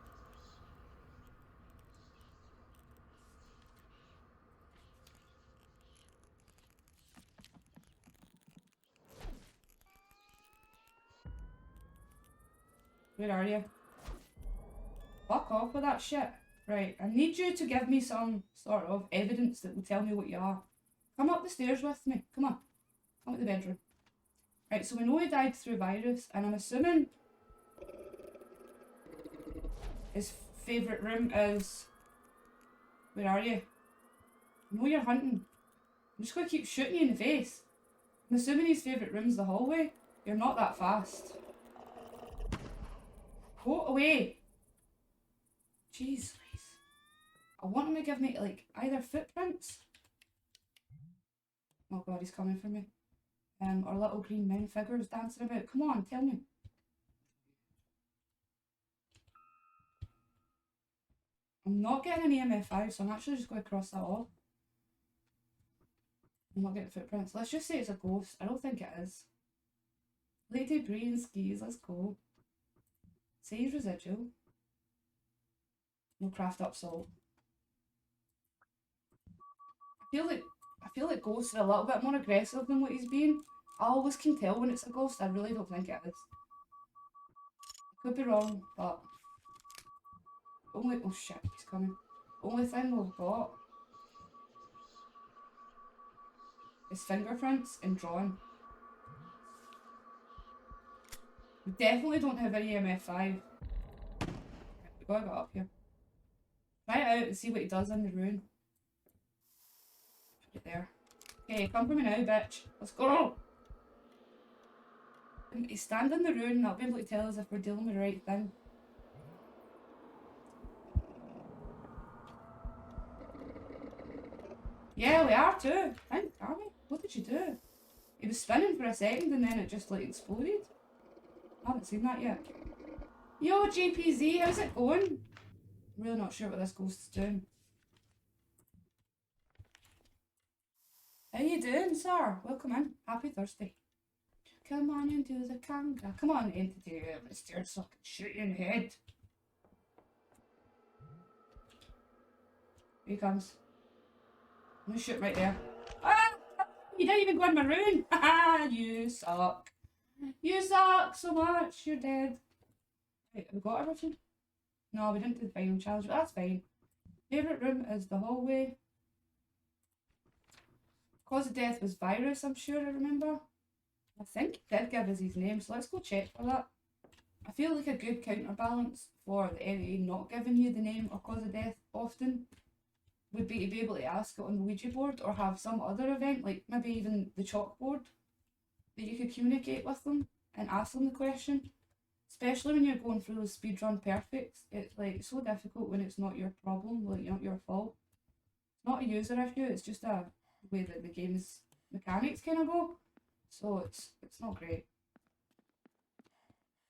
Where are you? Fuck off with that shit. Right, I need you to give me some sort of evidence that will tell me what you are. Come up the stairs with me. Come on. Come to the bedroom. Right, so we know he died through virus, and I'm assuming his favourite room is... Where are you? I know you're hunting. I'm just going to keep shooting you in the face. I'm assuming his favourite room's the hallway. You're not that fast. Go away. Jeez. I want him to give me, like, either footprints. Oh god, he's coming for me. Or little green men figures dancing about. Come on, tell me. I'm not getting an EMF 5, so I'm actually just going to cross that off. I'm not getting footprints. Let's just say it's a ghost. I don't think it is. Lady Bree and skis, let's go. Say residual. No craft up salt. I feel like ghosts are a little bit more aggressive than what he's been. I always can tell when it's a ghost. I really don't think it is. I could be wrong, but only oh shit, he's coming. Only thing we've got is fingerprints and drawing. We definitely don't have an EMF 5. We gotta get up here. Try it out and see what he does in the room. Put it there. Okay, come for me now, bitch. Let's go! He's standing in the room and that'll be able to tell us if we're dealing with the right thing. Yeah, we are too. Are we? What did you do? He was spinning for a second and then it just like exploded. I haven't seen that yet. Yo, JPZ, how's it going? I'm really not sure what this ghost is doing. How you doing, sir? Welcome in. Happy Thursday. Come on and do the conga. Come on, entity. Let's start so I can shoot you in the head. Here he comes. I'm gonna shoot right there. Ah! You didn't even go in my room! Haha! You suck. You suck so much. You're dead. Right, have we got everything? No, we didn't do the final challenge, but that's fine. Favourite room is the hallway. Cause of death was virus, I'm sure I remember. I think he did give us his name, so let's go check for that. I feel like a good counterbalance for the NA not giving you the name or cause of death often would be to be able to ask it on the Ouija board or have some other event, like maybe even the chalkboard, that you could communicate with them and ask them the question. Especially when you're going through those speedrun perfects. It's like so difficult when it's not your problem, like not your fault. It's not a user issue, it's just a way that the game's mechanics kind of go. So it's not great.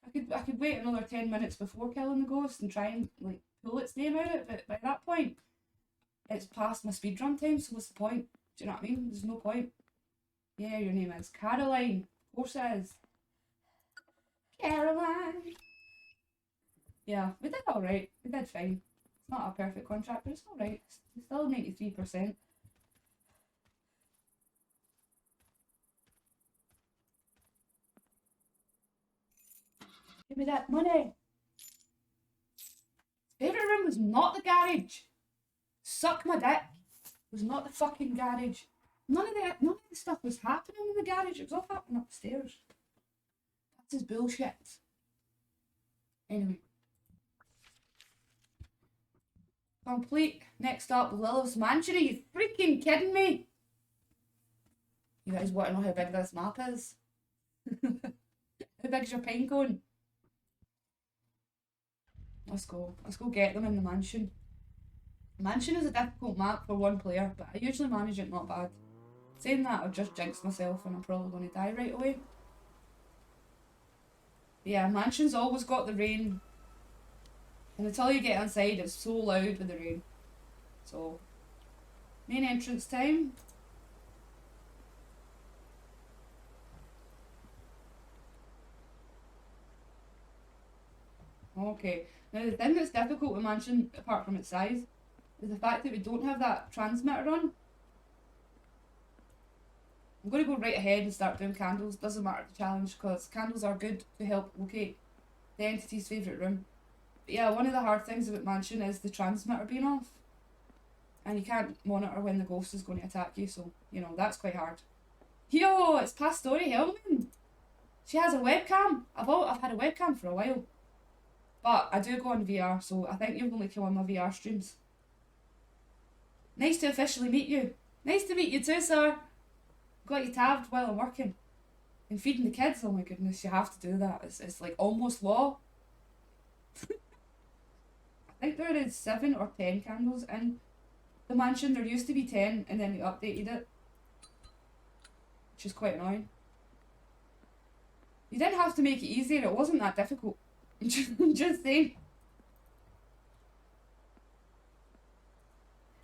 I could wait another 10 minutes before killing the ghost and try and like pull its name out of it, but by that point it's past my speedrun time, so what's the point? Do you know what I mean? There's no point. Yeah, your name is Caroline. Of course it is. Caroline. Yeah, we did alright. We did fine. It's not a perfect contract, but it's alright. It's still 93%. Give me that money. Favourite room was not the garage. Suck my dick. It was not the fucking garage. None of the stuff was happening in the garage. It was all happening upstairs. That's his bullshit. Anyway. Complete. Next up, Lilith's Mansion. Are you freaking kidding me? You guys want to know how big this map is? How big's your pine cone? Let's go. Let's go get them in the mansion. Mansion is a difficult map for one player, but I usually manage it not bad. Saying that, I've just jinxed myself and I'm probably going to die right away. But yeah, Mansion's always got the rain. And until you get inside, it's so loud with the rain. So, main entrance time. Okay, now the thing that's difficult with Mansion, apart from its size, is the fact that we don't have that transmitter on. I'm going to go right ahead and start doing candles, doesn't matter the challenge, because candles are good to help locate the entity's favourite room. But yeah, one of the hard things about Mansion is the transmitter being off. And you can't monitor when the ghost is going to attack you, so, you know, that's quite hard. Yo, it's past Story Hellman. She has a webcam. I've had a webcam for a while. But I do go on VR, so I think you'll only come on my VR streams. Nice to officially meet you. Nice to meet you too, sir. Got you tabbed while I'm working. And feeding the kids, oh my goodness, you have to do that. It's like almost law. I think there is 7 or 10 candles in the mansion. There used to be 10 and then they updated it. Which is quite annoying. You didn't have to make it easier, it wasn't that difficult. Just saying.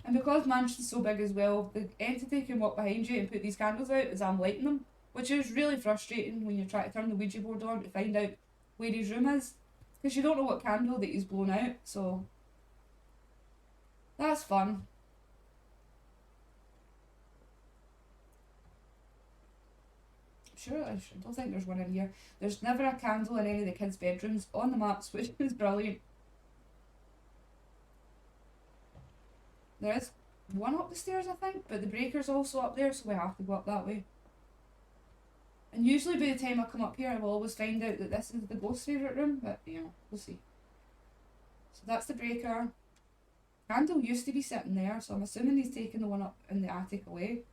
And because Mansion's so big as well, the entity can walk behind you and put these candles out as I'm lighting them, which is really frustrating when you try to turn the Ouija board on to find out where his room is, because you don't know what candle that he's blown out, so that's fun. Sure, I don't think there's one in here. There's never a candle in any of the kids' bedrooms on the maps, which is brilliant. There is one up the stairs, I think, but the breaker's also up there, so we have to go up that way. And usually by the time I come up here, I will always find out that this is the ghost's favourite room, but, you know, we'll see. So that's the breaker. Candle used to be sitting there, so I'm assuming he's taken the one up in the attic away.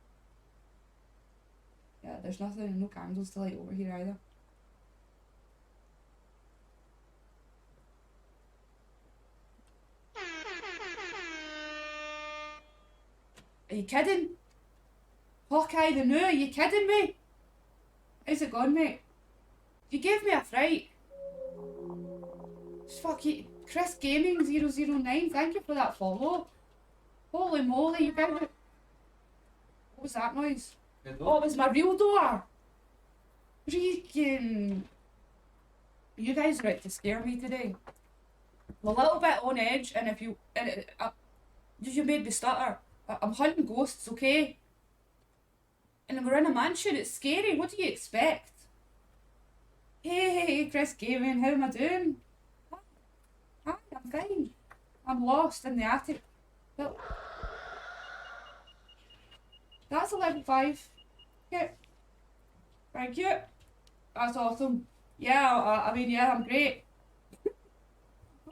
Yeah, there's nothing, no candles to light over here either. Are you kidding? Hawkeye the New, are you kidding me? How's it gone, mate? You gave me a fright. Fuck you. Chris Gaming 009, thank you for that follow. Holy moly, you got it. What was that noise? Oh, it was my real door. Freaking. You guys are out to scare me today. I'm a little bit on edge, and if you. You made me stutter. I'm hunting ghosts, okay? And we're in a mansion, it's scary. What do you expect? Hey, Chris Gaming, how am I doing? Hi, I'm fine. I'm lost in the attic. But that's a level 5. Yeah. Thank you. That's awesome. Yeah, I mean, yeah, I'm great.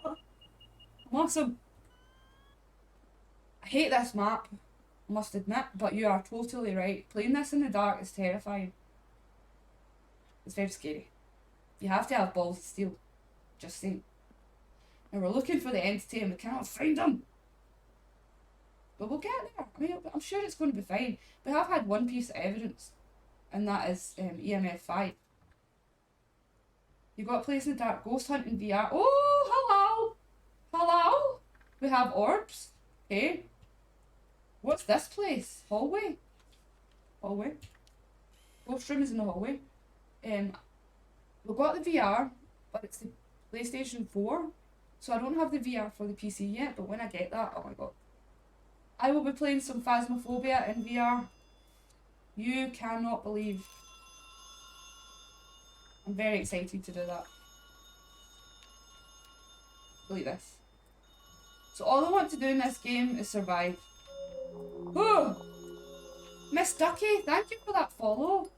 I'm awesome. I hate this map, I must admit, but you are totally right. Playing this in the dark is terrifying. It's very scary. You have to have balls of steel. Just saying. And we're looking for the entity and we cannot find him. But we'll get there. I mean, I'm sure it's going to be fine. We have had one piece of evidence, and that is EMF 5. You got a place in the dark, ghost hunting VR. Oh, hello! Hello! We have orbs. Okay. What's this place? Hallway? Hallway. Ghost room is in the hallway. We've got the VR, but it's the PlayStation 4. So I don't have the VR for the PC yet, but when I get that, oh my god. I will be playing some Phasmophobia in VR. You cannot believe. I'm very excited to do that. Look at this. So all I want to do in this game is survive. Oh! Miss Ducky, thank you for that follow.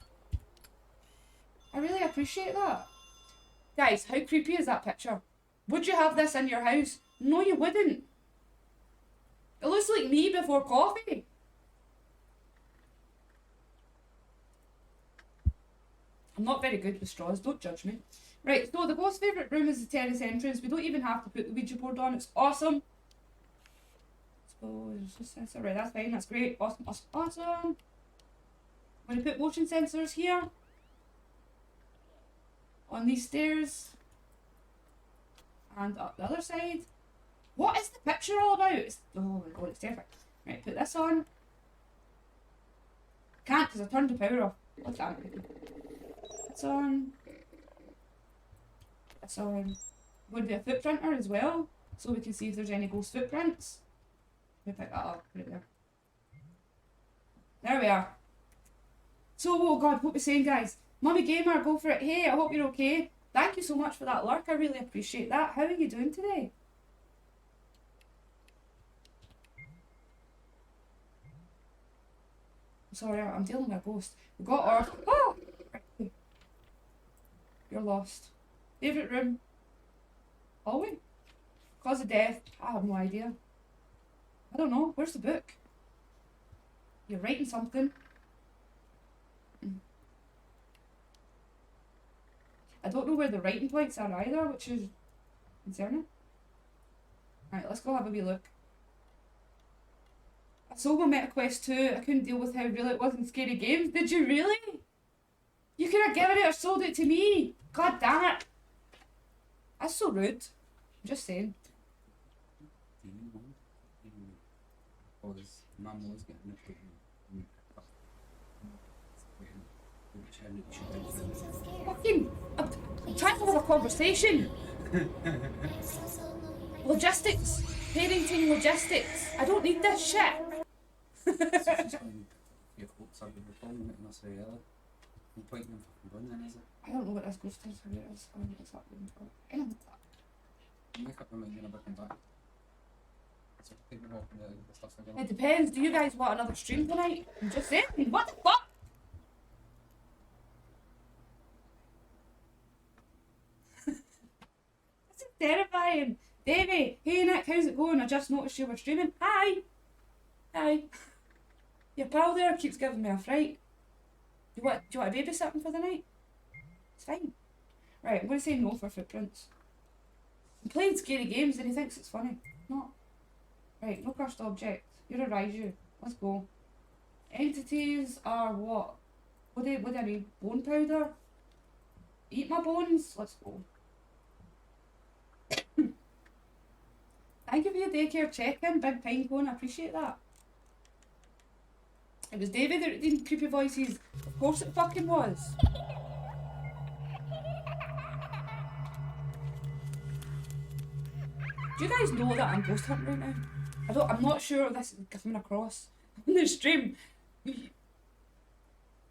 I really appreciate that. Guys, how creepy is that picture? Would you have this in your house? No, you wouldn't. It looks like me before coffee. I'm not very good with straws, don't judge me. Right, so the ghost's favourite room is the terrace entrance. We don't even have to put the Ouija board on, it's awesome. So, there's a sensor, right, that's fine, that's great, awesome, awesome, awesome. I'm going to put motion sensors here. On these stairs. And up the other side. What is the picture all about? Oh my god, it's terrifying. Right, put this on. Can't because I turned the power off. What's that? It's on. It's on. Would be a footprinter as well, so we can see if there's any ghost footprints. Let me pick that up, put it there. There we are. So, oh god, what we saying, guys? Mummy Gamer, go for it. Hey, I hope you're okay. Thank you so much for that lurk, I really appreciate that. How are you doing today? Sorry, I'm dealing with a ghost. We got our... Oh! You're lost. Favourite room? Hallway? Cause of death? I have no idea. I don't know. Where's the book? You're writing something. I don't know where the writing points are either, which is concerning. Right, let's go have a wee look. I sold my Meta Quest 2. I couldn't deal with how real it was in Scary Games. Did you really? You could have given it or sold it to me. God damn it. That's so rude. I'm just saying. Oh, his mum was getting it. Fucking... I'm trying to have a conversation. Logistics. Parenting logistics. I don't need this shit. Your hopes are being falling at us very early. No point in fucking going then, is it? I don't know what this ghost is. Where it is. I don't know what's happening. I don't know. Make up your mind, you're never come back. So take me walking the stuff again. It depends. Do you guys want another stream tonight? I'm just saying. What the fuck? This is terrifying. Davey, hey Nick, how's it going? I just noticed you were streaming. Hi. Hi. Your pal there keeps giving me a fright. Do you want a babysitting for the night? It's fine. Right, I'm going to say no for footprints. I'm playing Scary Games and he thinks it's funny. Not. Right, no cursed object. You're a Raiju. Let's go. Entities are what? What do I need? Bone powder? Eat my bones? Let's go. Thank you for your daycare check-in, Big Pinecone. I appreciate that. It was David that did creepy voices. Of course it fucking was. Do you guys know that I'm ghost hunting right now? I'm not sure if this is coming across on the stream.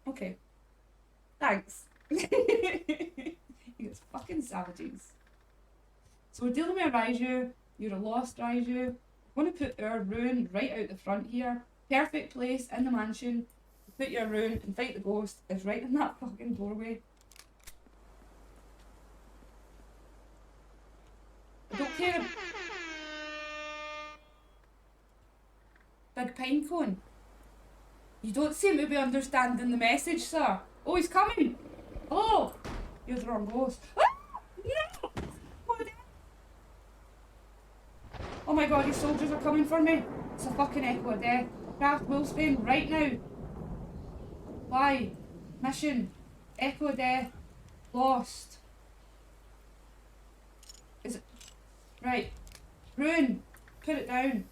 Okay. Thanks. You guys fucking savages. So we're dealing with a Raiju. You're a lost Raiju. I'm going to put our rune right out the front here. Perfect place in the mansion. Put your rune and fight the ghost is right in that fucking doorway. I don't care. Big Pinecone. You don't seem to be understanding the message, sir. Oh, he's coming. Oh, you're the wrong ghost. Ah! No! What Oh my god, these soldiers are coming for me. It's a fucking echo of death. Craft Wolfsbane right now. Why? Mission. Echo of death. Lost. Is it? Right. Ruin. Put it down.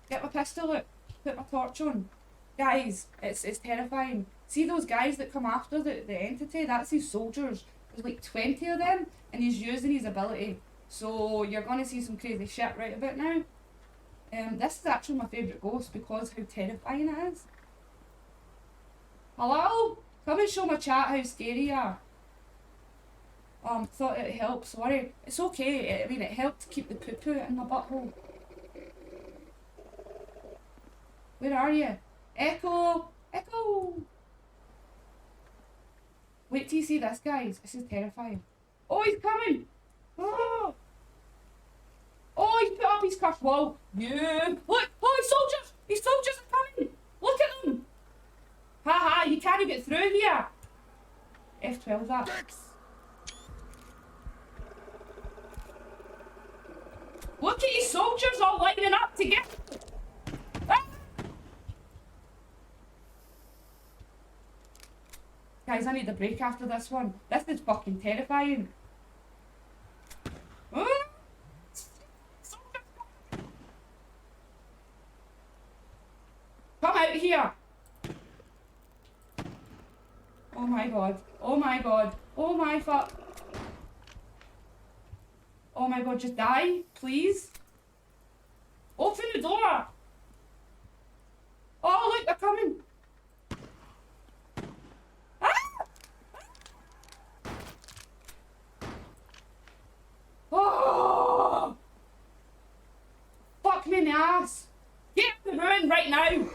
Get my pistol out. Put my torch on. Guys, it's terrifying. See those guys that come after the entity? That's his soldiers. There's like 20 of them, and he's using his ability. So you're gonna see some crazy shit right about now. This is actually my favourite ghost because how terrifying it is. Hello? Come and show my chat how scary you are. Thought it helped, sorry. It's okay, I mean it helped to keep the poo-poo in my butthole. Where are you? Echo! Echo! Wait till you see this, guys. This is terrifying. Oh, he's coming! Oh! Oh, he's put up his cursed wall. Yeah! Look! Oh, his soldiers! His soldiers are coming! Look at them! Haha, you can't get through here! F12 that. Look at his soldiers all lining up to get... Ah! Guys, I need a break after this one. This is fucking terrifying. Ah! Come out here! Oh my god. Oh my god. Oh my fuck. Oh my god, just die, please. Open the door! Oh look, they're coming! Ah! Oh! Fuck me in the ass! Get out the ruin right now!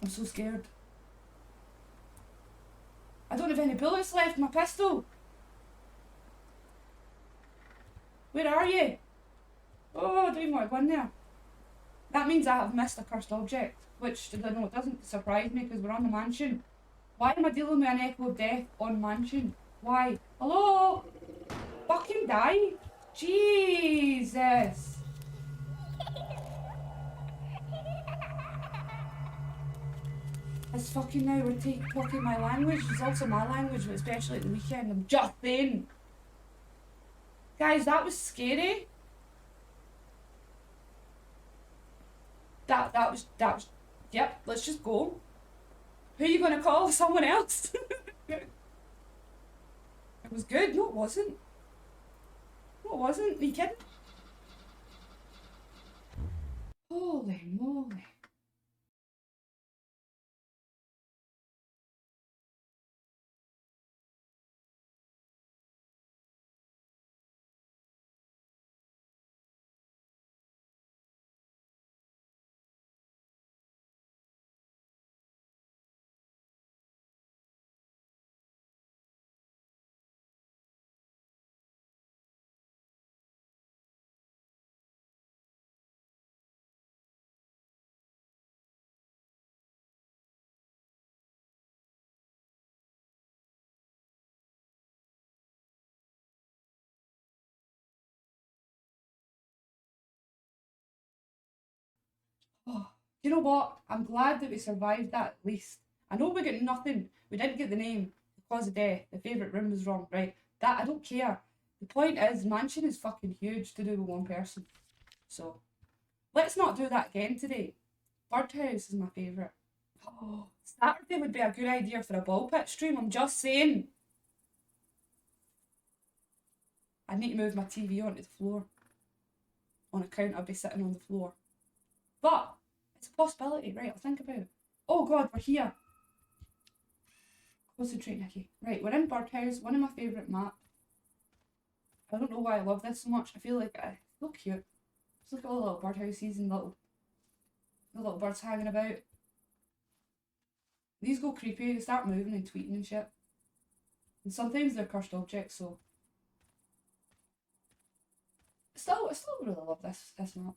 I'm so scared. I don't have any bullets left in my pistol. Where are you? Oh, I don't even want to go in there. That means I have missed a cursed object, which, I know, it doesn't surprise me because we're on the mansion. Why am I dealing with an echo of death on mansion? Why? Hello? Fucking die? Jesus. It's fucking now we're talking my language. It's also my language, but especially at the weekend. I'm just saying. Guys, that was scary. That was, yep, let's just go. Who are you gonna call? Someone else? It was good. No, it wasn't. No, it wasn't. Are you kidding? Holy moly. Oh, you know what? I'm glad that we survived that at least. I know we got nothing. We didn't get the name. The cause of death. The favourite room was wrong, right? That, I don't care. The point is, mansion is fucking huge to do with one person. So, let's not do that again today. Birdhouse is my favourite. Oh, Saturday would be a good idea for a ball pit stream, I'm just saying. I need to move my TV onto the floor. On account I'll be sitting on the floor. But, it's a possibility, right? I'll think about it. Oh god, we're here. Concentrate, Nikki. Right, we're in Birdhouse, one of my favourite maps. I don't know why I love this so much. I feel like it's so cute. Just look at all the little birdhouses and the little birds hanging about. These go creepy, they start moving and tweeting and shit. And sometimes they're cursed objects, so. I still really love this map.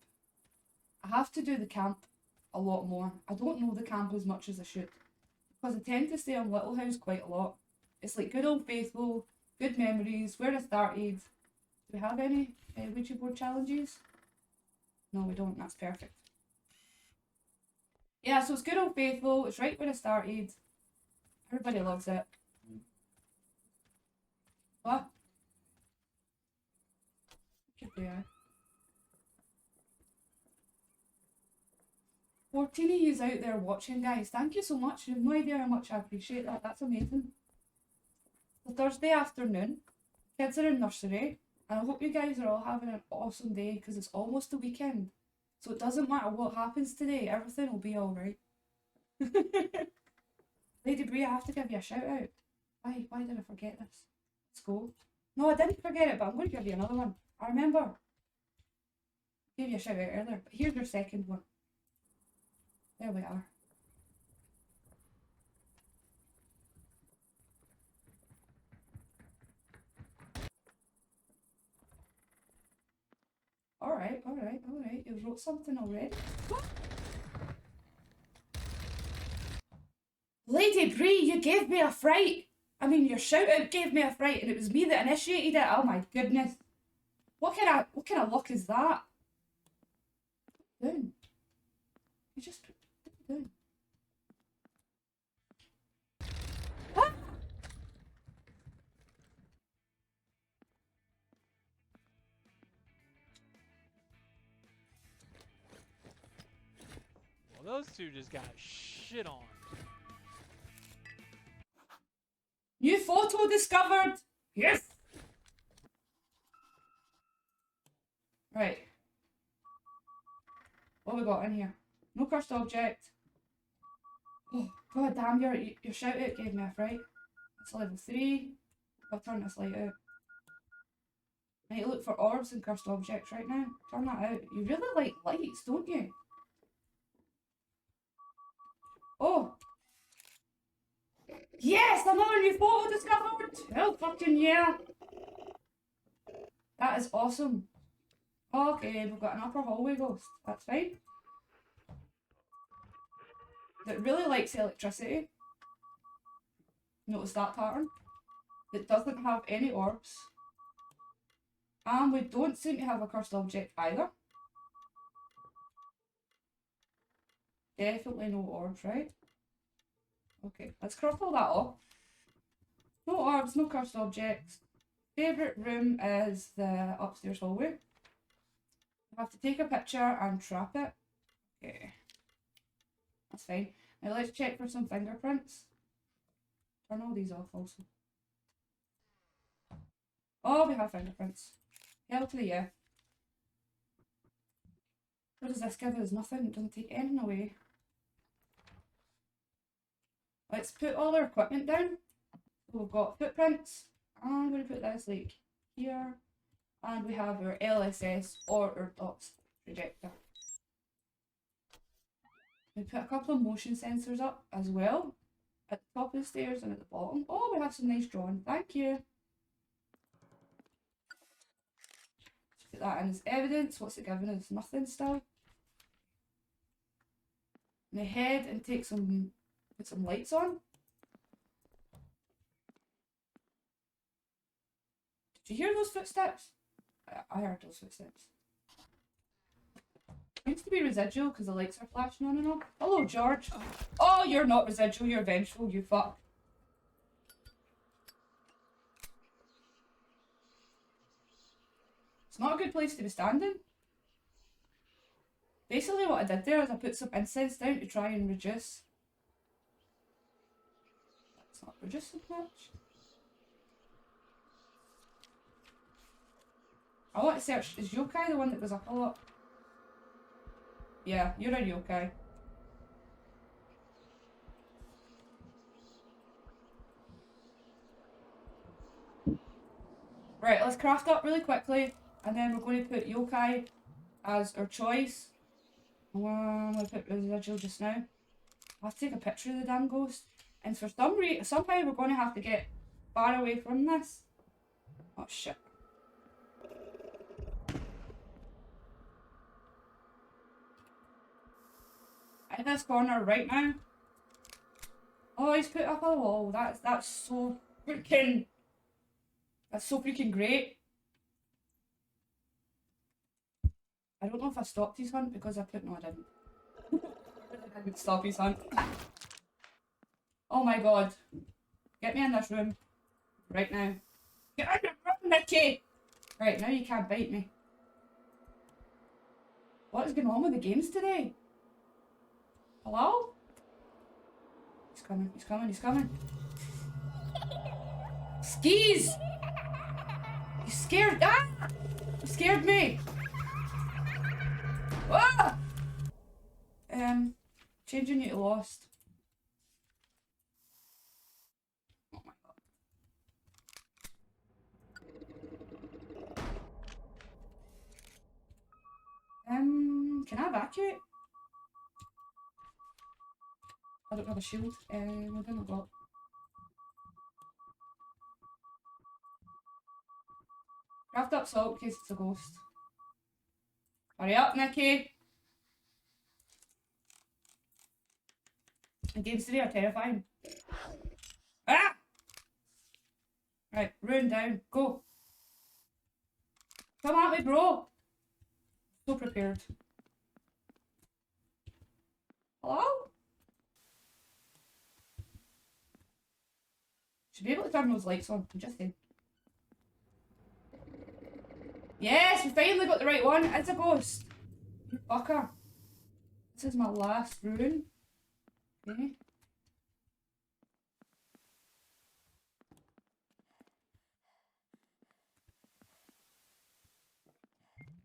I have to do the camp a lot more. I don't know the camp as much as I should. Because I tend to stay on Little House quite a lot. It's like good old faithful, good memories, where I started. Do we have any Ouija board challenges? No, we don't. That's perfect. Yeah, so it's good old faithful. It's right where I started. Everybody loves it. What? Could be, 14 of yous out there watching, guys. Thank you so much. You have no idea how much I appreciate that. That's amazing. So Thursday afternoon, kids are in nursery, and I hope you guys are all having an awesome day because it's almost the weekend. So it doesn't matter what happens today, everything will be alright. Lady Brie, I have to give you a shout out. Why did I forget this? Let's go. No, I didn't forget it, but I'm going to give you another one. I remember. I gave you a shout out earlier, but here's your second one. There we are. Alright. You wrote something already. What? Lady Brie, you gave me a fright. I mean, your shout out gave me a fright, and it was me that initiated it. Oh my goodness. What kind of luck is that? Down. You just put it down. Ah! Well, those two just got shit on. New photo discovered! Yes! Right. What we got in here? No cursed object. Oh, god damn, your shout out gave me a fright. It's level 3. I'll turn this light out. I need to look for orbs and cursed objects right now. Turn that out. You really like lights, don't you? Oh! Yes! Another new photo discovered! Hell fucking yeah! That is awesome. Okay, we've got an upper hallway ghost. That's fine. That really likes electricity. Notice that pattern. It doesn't have any orbs. And we don't seem to have a cursed object either. Definitely no orbs, right? Okay, let's cross all that off. No orbs, no cursed objects. Favourite room is the upstairs hallway. I have to take a picture and trap it. Okay. That's fine. Now let's check for some fingerprints. Turn all these off also. Oh, we have fingerprints. Hell to the yeah. What does this give us? Nothing. It doesn't take anything away. Let's put all our equipment down. So we've got footprints. I'm going to put this like here. And we have our LSS or our DOTS projector. We put a couple of motion sensors up as well. At the top of the stairs and at the bottom. Oh, we have some nice drawing. Thank you. Let's put that in as evidence. What's it giving us? Nothing still. And I head and take some, put some lights on. Did you hear those footsteps? I heard those footsteps. Seems to be residual because the lights are flashing on and off. Hello, George. Oh, you're not residual, you're vengeful, you fuck. It's not a good place to be standing. Basically what I did there is I put some incense down to try and reduce. That's not reducing much. I want to search, is yokai the one that goes up a lot? Yeah, you're a yokai. Right, let's craft up really quickly, and then we're going to put yokai as our choice. I'm going to put residual just now. I have to take a picture of the damn ghost. And for some reason, somehow we're going to have to get far away from this. Oh shit. In this corner right now. Oh, he's put up a wall. That's so freaking... That's so freaking great. I don't know if I stopped his hunt because I put... No, I didn't. I didn't stop his hunt. Oh my god. Get me in this room. Right now. Get in the room, Nuci! Right, now you can't bite me. What is going on with the games today? Hello? He's coming, he's coming, he's coming. Skis! You scared... Ah! You scared me! Ah! Changing you to Lost. Oh my god. Can I evacuate? I don't have a shield. I don't know what. Craft up salt in case it's a ghost. Hurry up, Nuci! The games today are terrifying. Ah! Right, rune down. Go. Come at me, bro. So prepared. Hello? Should be able to turn those lights on. I'm just saying. Yes, we finally got the right one. It's a ghost. You fucker. This is my last rune. Okay.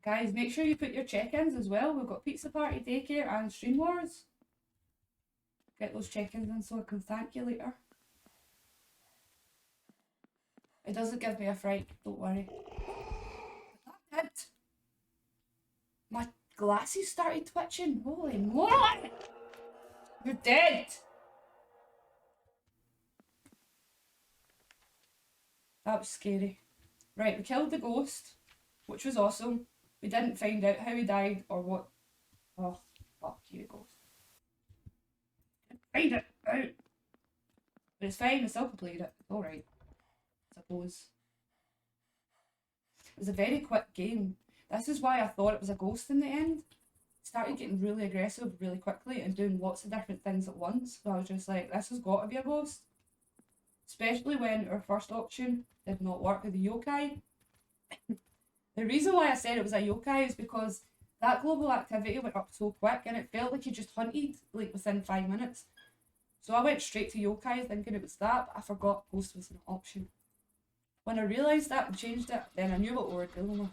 Guys, make sure you put your check-ins as well. We've got Pizza Party, Daycare and Stream Wars. Get those check-ins in so I can thank you later. It doesn't give me a fright, don't worry. That did. My glasses started twitching. Holy moly! You're dead! That was scary. Right, we killed the ghost, which was awesome. We didn't find out how he died or what. Oh, fuck you, ghost. Find it out. But it's fine, we still completed it. It's alright. I suppose. It was a very quick game. This is why I thought it was a ghost in the end. It started getting really aggressive really quickly and doing lots of different things at once. So I was just like, this has got to be a ghost. Especially when our first option did not work with the yokai. The reason why I said it was a yokai is because that global activity went up so quick and it felt like you just hunted like within 5 minutes. So I went straight to yokai thinking it was that, but I forgot ghost was an option. When I realised that and changed it, then I knew what we were dealing with.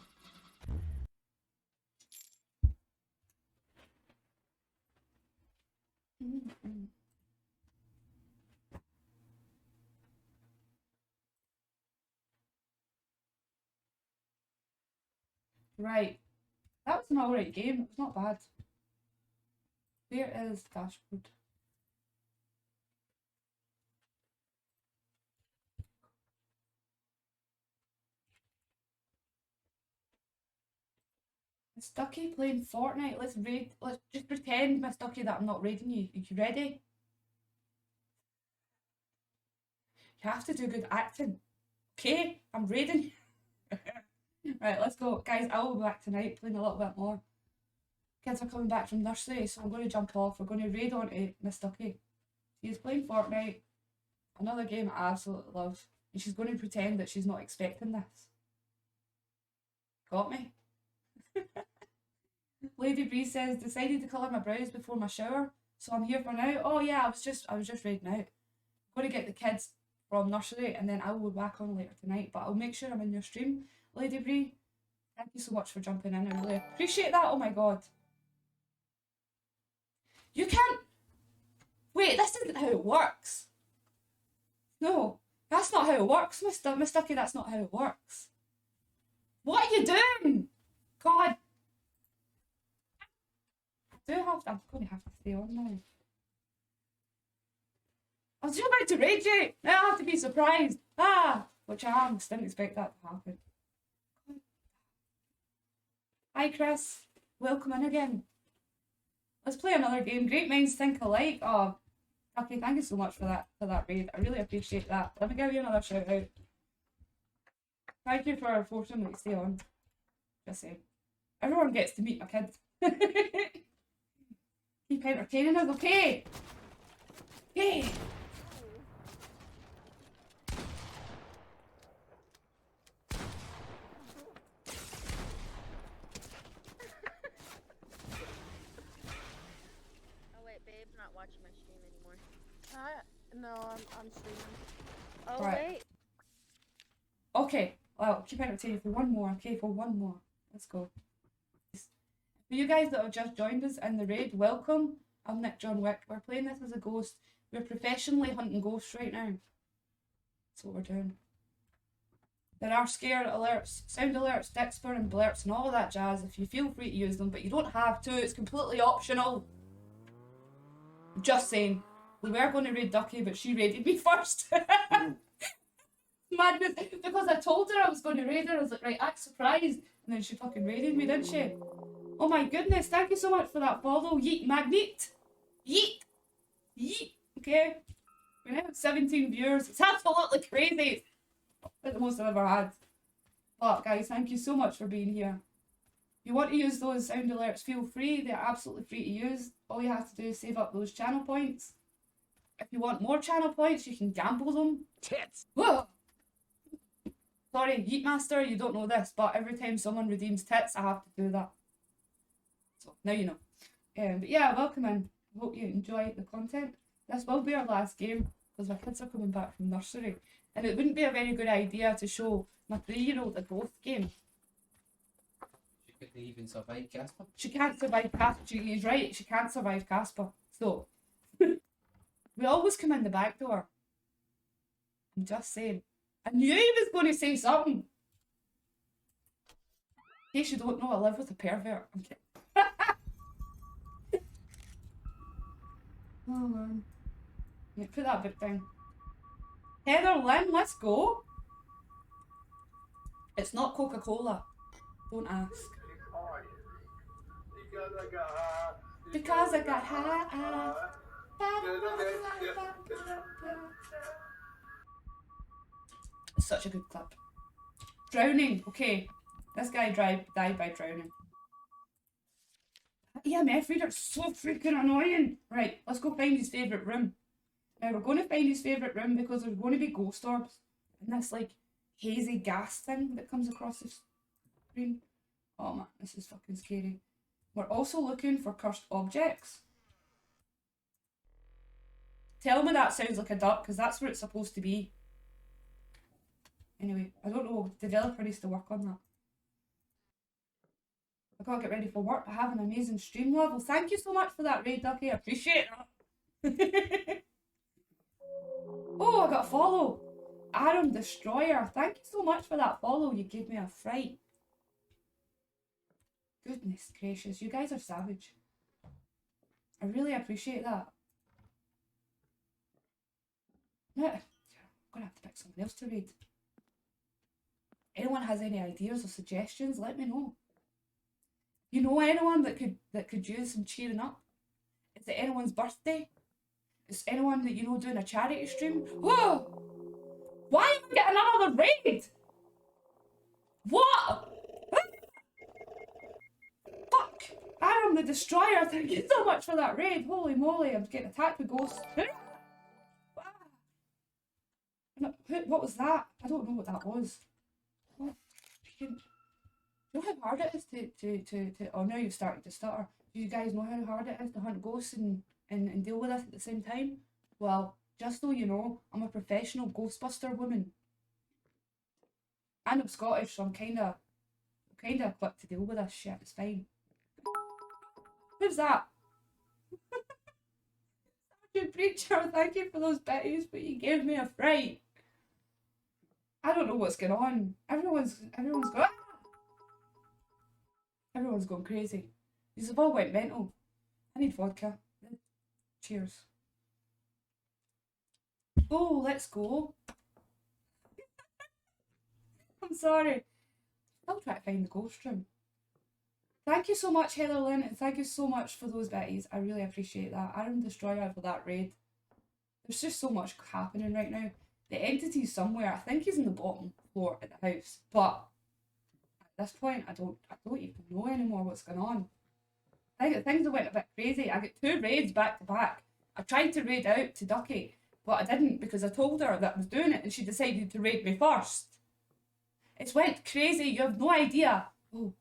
Right. That was an alright game. It was not bad. Where is dashboard? Miss Ducky playing Fortnite. Let's raid. Let's just pretend, Miss Ducky, that I'm not raiding you. Are you ready? You have to do good acting. Okay, I'm raiding. Right, let's go. Guys, I will be back tonight playing a little bit more. Kids are coming back from nursery, so I'm going to jump off. We're going to raid onto Miss Ducky. She's playing Fortnite. Another game I absolutely love. And she's going to pretend that she's not expecting this. Got me? Lady Bree says, decided to colour my brows before my shower, so I'm here for now. Oh yeah, I was just raiding out. I'm going to get the kids from nursery and then I will be back on later tonight, but I'll make sure I'm in your stream. Lady Bree, thank you so much for jumping in. I really appreciate that. Oh my god. You can't... Wait, this isn't how it works. No, that's not how it works, Miss Ducky, that's not how it works. What are you doing? God. I'm going to have to stay on now. I was just about to rage you. Now I have to be surprised. Ah, which I am. Just didn't expect that to happen. Hi Chris, welcome in again. Let's play another game. Great minds think alike. Oh, Okay, thank you so much for that raid. I really appreciate that. Let me give you another shout out. Thank you for forcing me to stay on. Just saying. Everyone gets to meet my kids. Keep entertaining us, okay? Hey! Oh wait, babe's not watching my stream anymore. No, I'm streaming. Oh Right. wait. Okay, well, keep entertaining for one more, okay? For one more. Let's go. For you guys that have just joined us in the raid, welcome. I'm Nick John Wick. We're playing this as a ghost. We're professionally hunting ghosts right now. That's what we're doing. There are scare alerts, sound alerts, Dixper and blerts and all of that jazz if you feel free to use them, but you don't have to. It's completely optional. Just saying. We were going to raid Ducky, but she raided me first. Madness. Because I told her I was going to raid her. I was like, right, act surprised. And then she fucking raided me, didn't she? Oh my goodness, thank you so much for that follow. Yeet Magnet. Yeet. Yeet. Okay. We now have 17 viewers. It's absolutely crazy. It's the most I've ever had. But guys, thank you so much for being here. If you want to use those sound alerts, feel free. They're absolutely free to use. All you have to do is save up those channel points. If you want more channel points, you can gamble them. Tits! Whoa! Sorry, Yeetmaster, you don't know this, but every time someone redeems tits, I have to do that. So, now you know. But yeah, welcome in. Hope you enjoy the content. This will be our last game, because my kids are coming back from nursery. And it wouldn't be a very good idea to show my 3-year-old a ghost game. She couldn't even survive Casper. She can't survive Casper. He's right, she can't survive Casper. So, we always come in the back door. I'm just saying. I knew he was going to say something. In case you don't know, I live with a pervert. I'm kidding. Oh man. Yeah, put that book down. Heather Lynn, let's go. It's not Coca-Cola. Don't ask. Because I got high. It's such a good clip. Drowning. Okay. This guy died by drowning. EMF reader's so freaking annoying. Right, let's go find his favourite room. Now we're going to find his favourite room because there's going to be ghost orbs. And this like hazy gas thing that comes across the screen. Oh man, this is fucking scary. We're also looking for cursed objects. Tell me that sounds like a duck, because that's where it's supposed to be. Anyway, I don't know, developer needs to work on that. I gotta get ready for work. I have an amazing stream level. Thank you so much for that raid, Ducky. I appreciate that. Oh, I got a follow. Aram Destroyer. Thank you so much for that follow. You gave me a fright. Goodness gracious, you guys are savage. I really appreciate that. Yeah, I'm gonna have to pick someone else to raid. Anyone has any ideas or suggestions, let me know. You know anyone that could use some cheering up? Is it anyone's birthday? Is anyone that you know doing a charity stream? Whoa! Why am I getting another raid? What? Fuck! Aram the Destroyer, thank you so much for that raid. Holy moly, I'm getting attacked with ghosts. What was that? I don't know what that was. Oh, freaking... Do you know how hard it is to oh now you've started to stutter. Do you guys know how hard it is to hunt ghosts and deal with it at the same time? Well, just so you know, I'm a professional Ghostbuster woman. And I'm Scottish, so I'm kinda equipped to deal with this shit, it's fine. Who's that? Sergeant Preacher, thank you for those bitties, but you gave me a fright. I don't know what's going on. Everyone's going crazy. These have all went mental. I need vodka. Cheers. Oh, let's go. I'm sorry. I'll try to find the ghost room. Thank you so much, Heather Lynn, and thank you so much for those bitties. I really appreciate that. Aram Destroyer for that raid. There's just so much happening right now. The entity's somewhere. I think he's in the bottom floor at the house. But at this point, I don't even know anymore what's going on. I think things have went a bit crazy. I got 2 raids back to back. I tried to raid out to Ducky, but I didn't because I told her that I was doing it and she decided to raid me first. It's went crazy. You have no idea. Oh,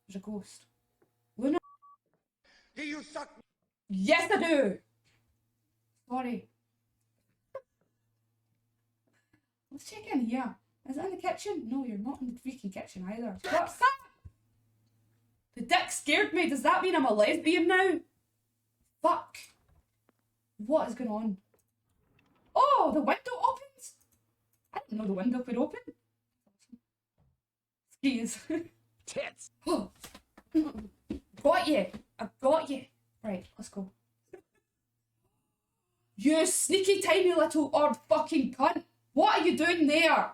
there's a ghost. Luna? Do you suck? Yes, I do. Sorry. Let's check in here. Is it in the kitchen? No, you're not in the freaking kitchen either. What's that? The dick scared me. Does that mean I'm a lesbian now? Fuck. What is going on? Oh, the window opens. I didn't know the window could open. Skis. Tits. Oh. Got you. I got you. Right, let's go. You sneaky tiny little odd fucking cunt. What are you doing there?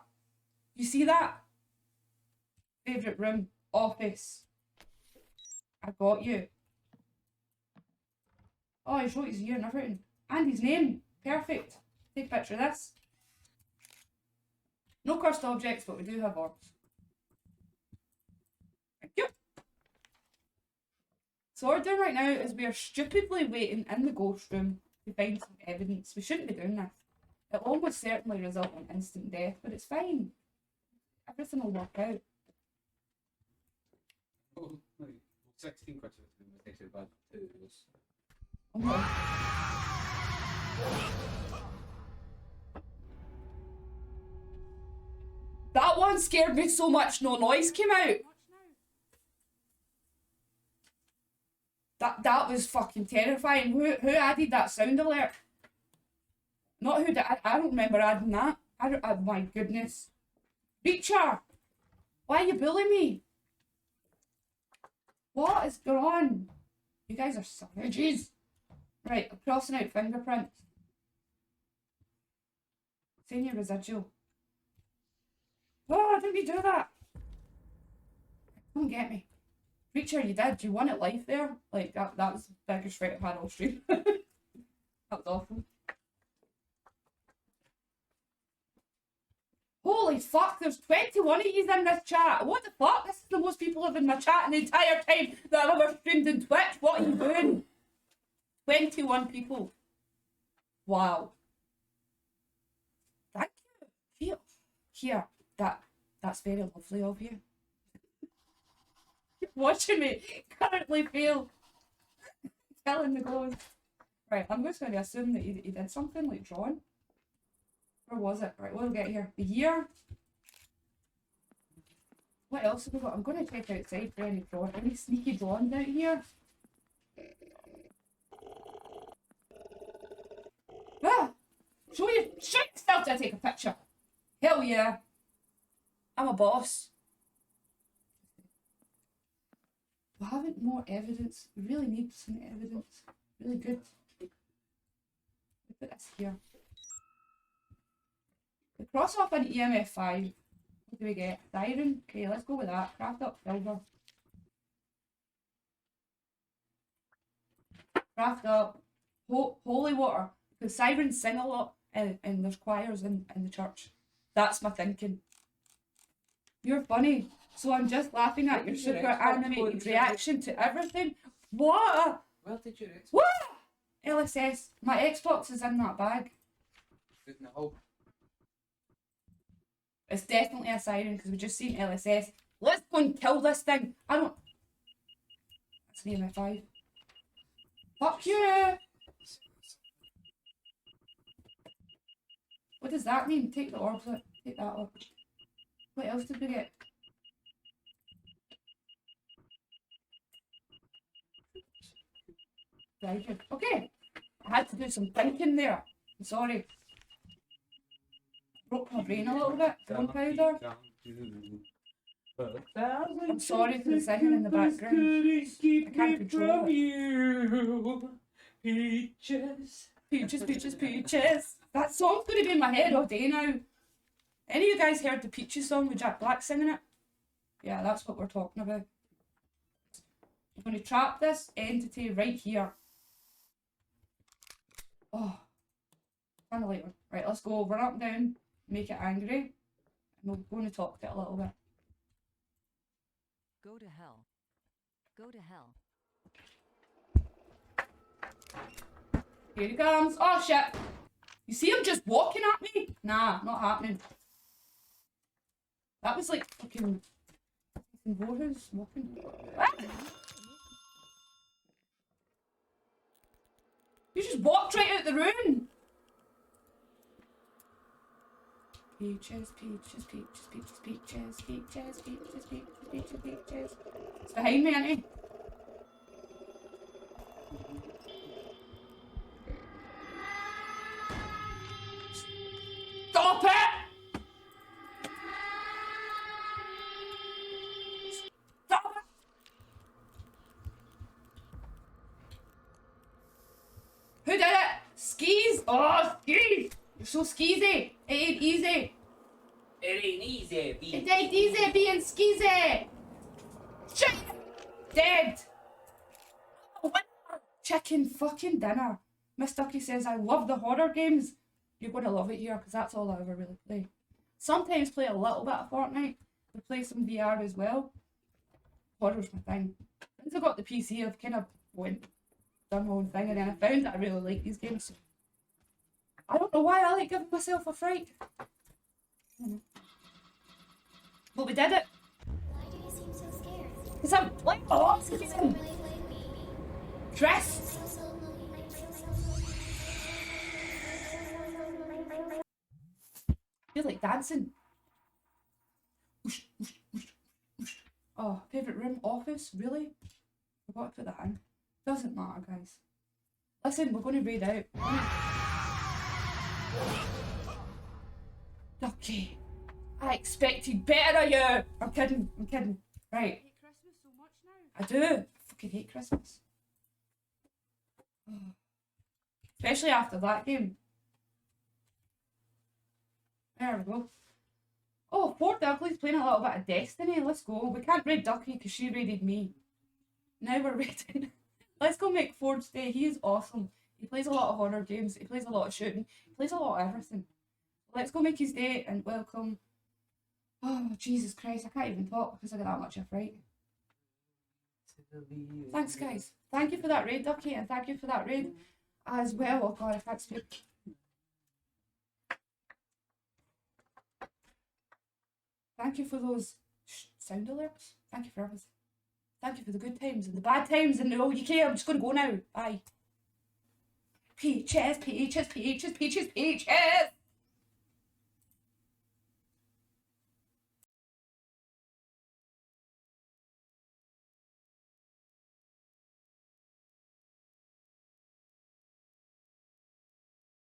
You see that? Favourite room. Office. I got you. Oh, he wrote his year and everything. And his name. Perfect. Take a picture of this. No cursed objects, but we do have orbs. Thank you. So what we're doing right now is we are stupidly waiting in the ghost room to find some evidence. We shouldn't be doing this. It will almost certainly result in instant death, but it's fine. Everything will work out. Oh, no, 16 questions was actually bad too. Oh no. That one scared me so much no noise came out. That was fucking terrifying. Who added that sound alert? Not who did. I don't remember adding that. Oh my goodness. Reacher! Why are you bullying me? What is going on? You guys are savages. Right, I'm crossing out fingerprints. Senior residual. Oh, didn't you do that? Don't get me. Reacher, you did. You won at life there. Like, that was the biggest fright I've had all stream. That was awful. Holy fuck, there's 21 of yous in this chat. What the fuck? This is the most people have in my chat in the entire time that I've ever streamed in Twitch. What are you doing? 21 people. Wow. Thank you. Here. That's very lovely of you. Watching me currently fail. Killing the ghost. Right, I'm just going to assume that he did something like drawing. Where was it? Right, we'll get here. The year. What else have we got? I'm going to check outside for any sneaky drawings out here. Ah! Show yourself to take a picture. Hell yeah. I'm a boss. We haven't more evidence. We really need some evidence. Really good. We put this here. We cross off an EMF 5. What do we get? Siren? Okay, let's go with that. Craft up silver. Craft up holy water. Because sirens sing a lot and there's choirs in the church. That's my thinking. You're funny. So I'm just laughing at your super animated reaction to everything. What? Where did you Xbox? What? LSS. My Xbox is in that bag. Good in the hole. It's definitely a siren because we just seen LSS. Let's go and kill this thing. I don't. That's an EMF5. Fuck you! What does that mean? Take the orbs out. Take that up. What else did we get? Very good. Okay. I had to do some thinking there. I'm sorry. Broke my brain a little bit. Gunpowder. I'm sorry for the singing in the background. I can't control it. Peaches. Peaches, peaches, peaches. That song's going to be in my head all day now. Any of you guys heard the Peaches song with Jack Black singing it? Yeah, that's what we're talking about. I'm going to trap this entity right here. Oh, Kind of light one. Right, let's go. Run up and down. Make it angry. And we're going to talk to it a little bit. Go to hell. Go to hell. Here he comes. Oh shit. You see him just walking at me? Nah, not happening. That was like fucking Boris walking. Ah! You just walked right out the room. Peaches, peaches, peaches, peaches, peaches, peaches, peaches, peaches, peaches, peaches. It's behind me, ain't he? Stop it! Stop it! Who did it? Skis? Oh, skis! You're so skeezy. It ain't easy. It ain't easy, It B. ain't easy being skeezy. Shit! Dead. Oh, chicken fucking dinner. Miss Ducky says, I love the horror games. You're going to love it here because that's all I ever really play. Sometimes play a little bit of Fortnite. We play some VR as well. Horror's my thing. Since I got the PC, I've kind of done my own thing, and then I found that I really like these games. I don't know why I like giving myself a fright. But we did it. Why do you seem so scared? Because I'm like, oh, Chris! I feel like dancing. Oh, favourite room? Office? Really? Forgot to put that in. Doesn't matter, guys. Listen, we're going to raid out. Okay. I expected better of you. I'm kidding. I'm kidding. Right. hate Christmas so much now. I do. I fucking hate Christmas. Especially after that game. There we go. Oh, poor Duckley's playing a little bit of Destiny. Let's go. We can't raid Ducky because she raided me. Now we're raiding. Let's go make Ford's day. He is awesome. He plays a lot of horror games. He plays a lot of shooting. He plays a lot of everything. Let's go make his day and welcome. Oh, Jesus Christ. I can't even talk because I got that much of a fright. Thanks, guys. Thank you for that raid, Ducky, and thank you for that raid as well. Oh, God, I can't speak. Thank you for those sound alerts. Thank you for everything. Thank you for the good times and the bad times and all you care. I'm just going to go now. Bye. Peaches, peaches, peaches, peaches, peaches.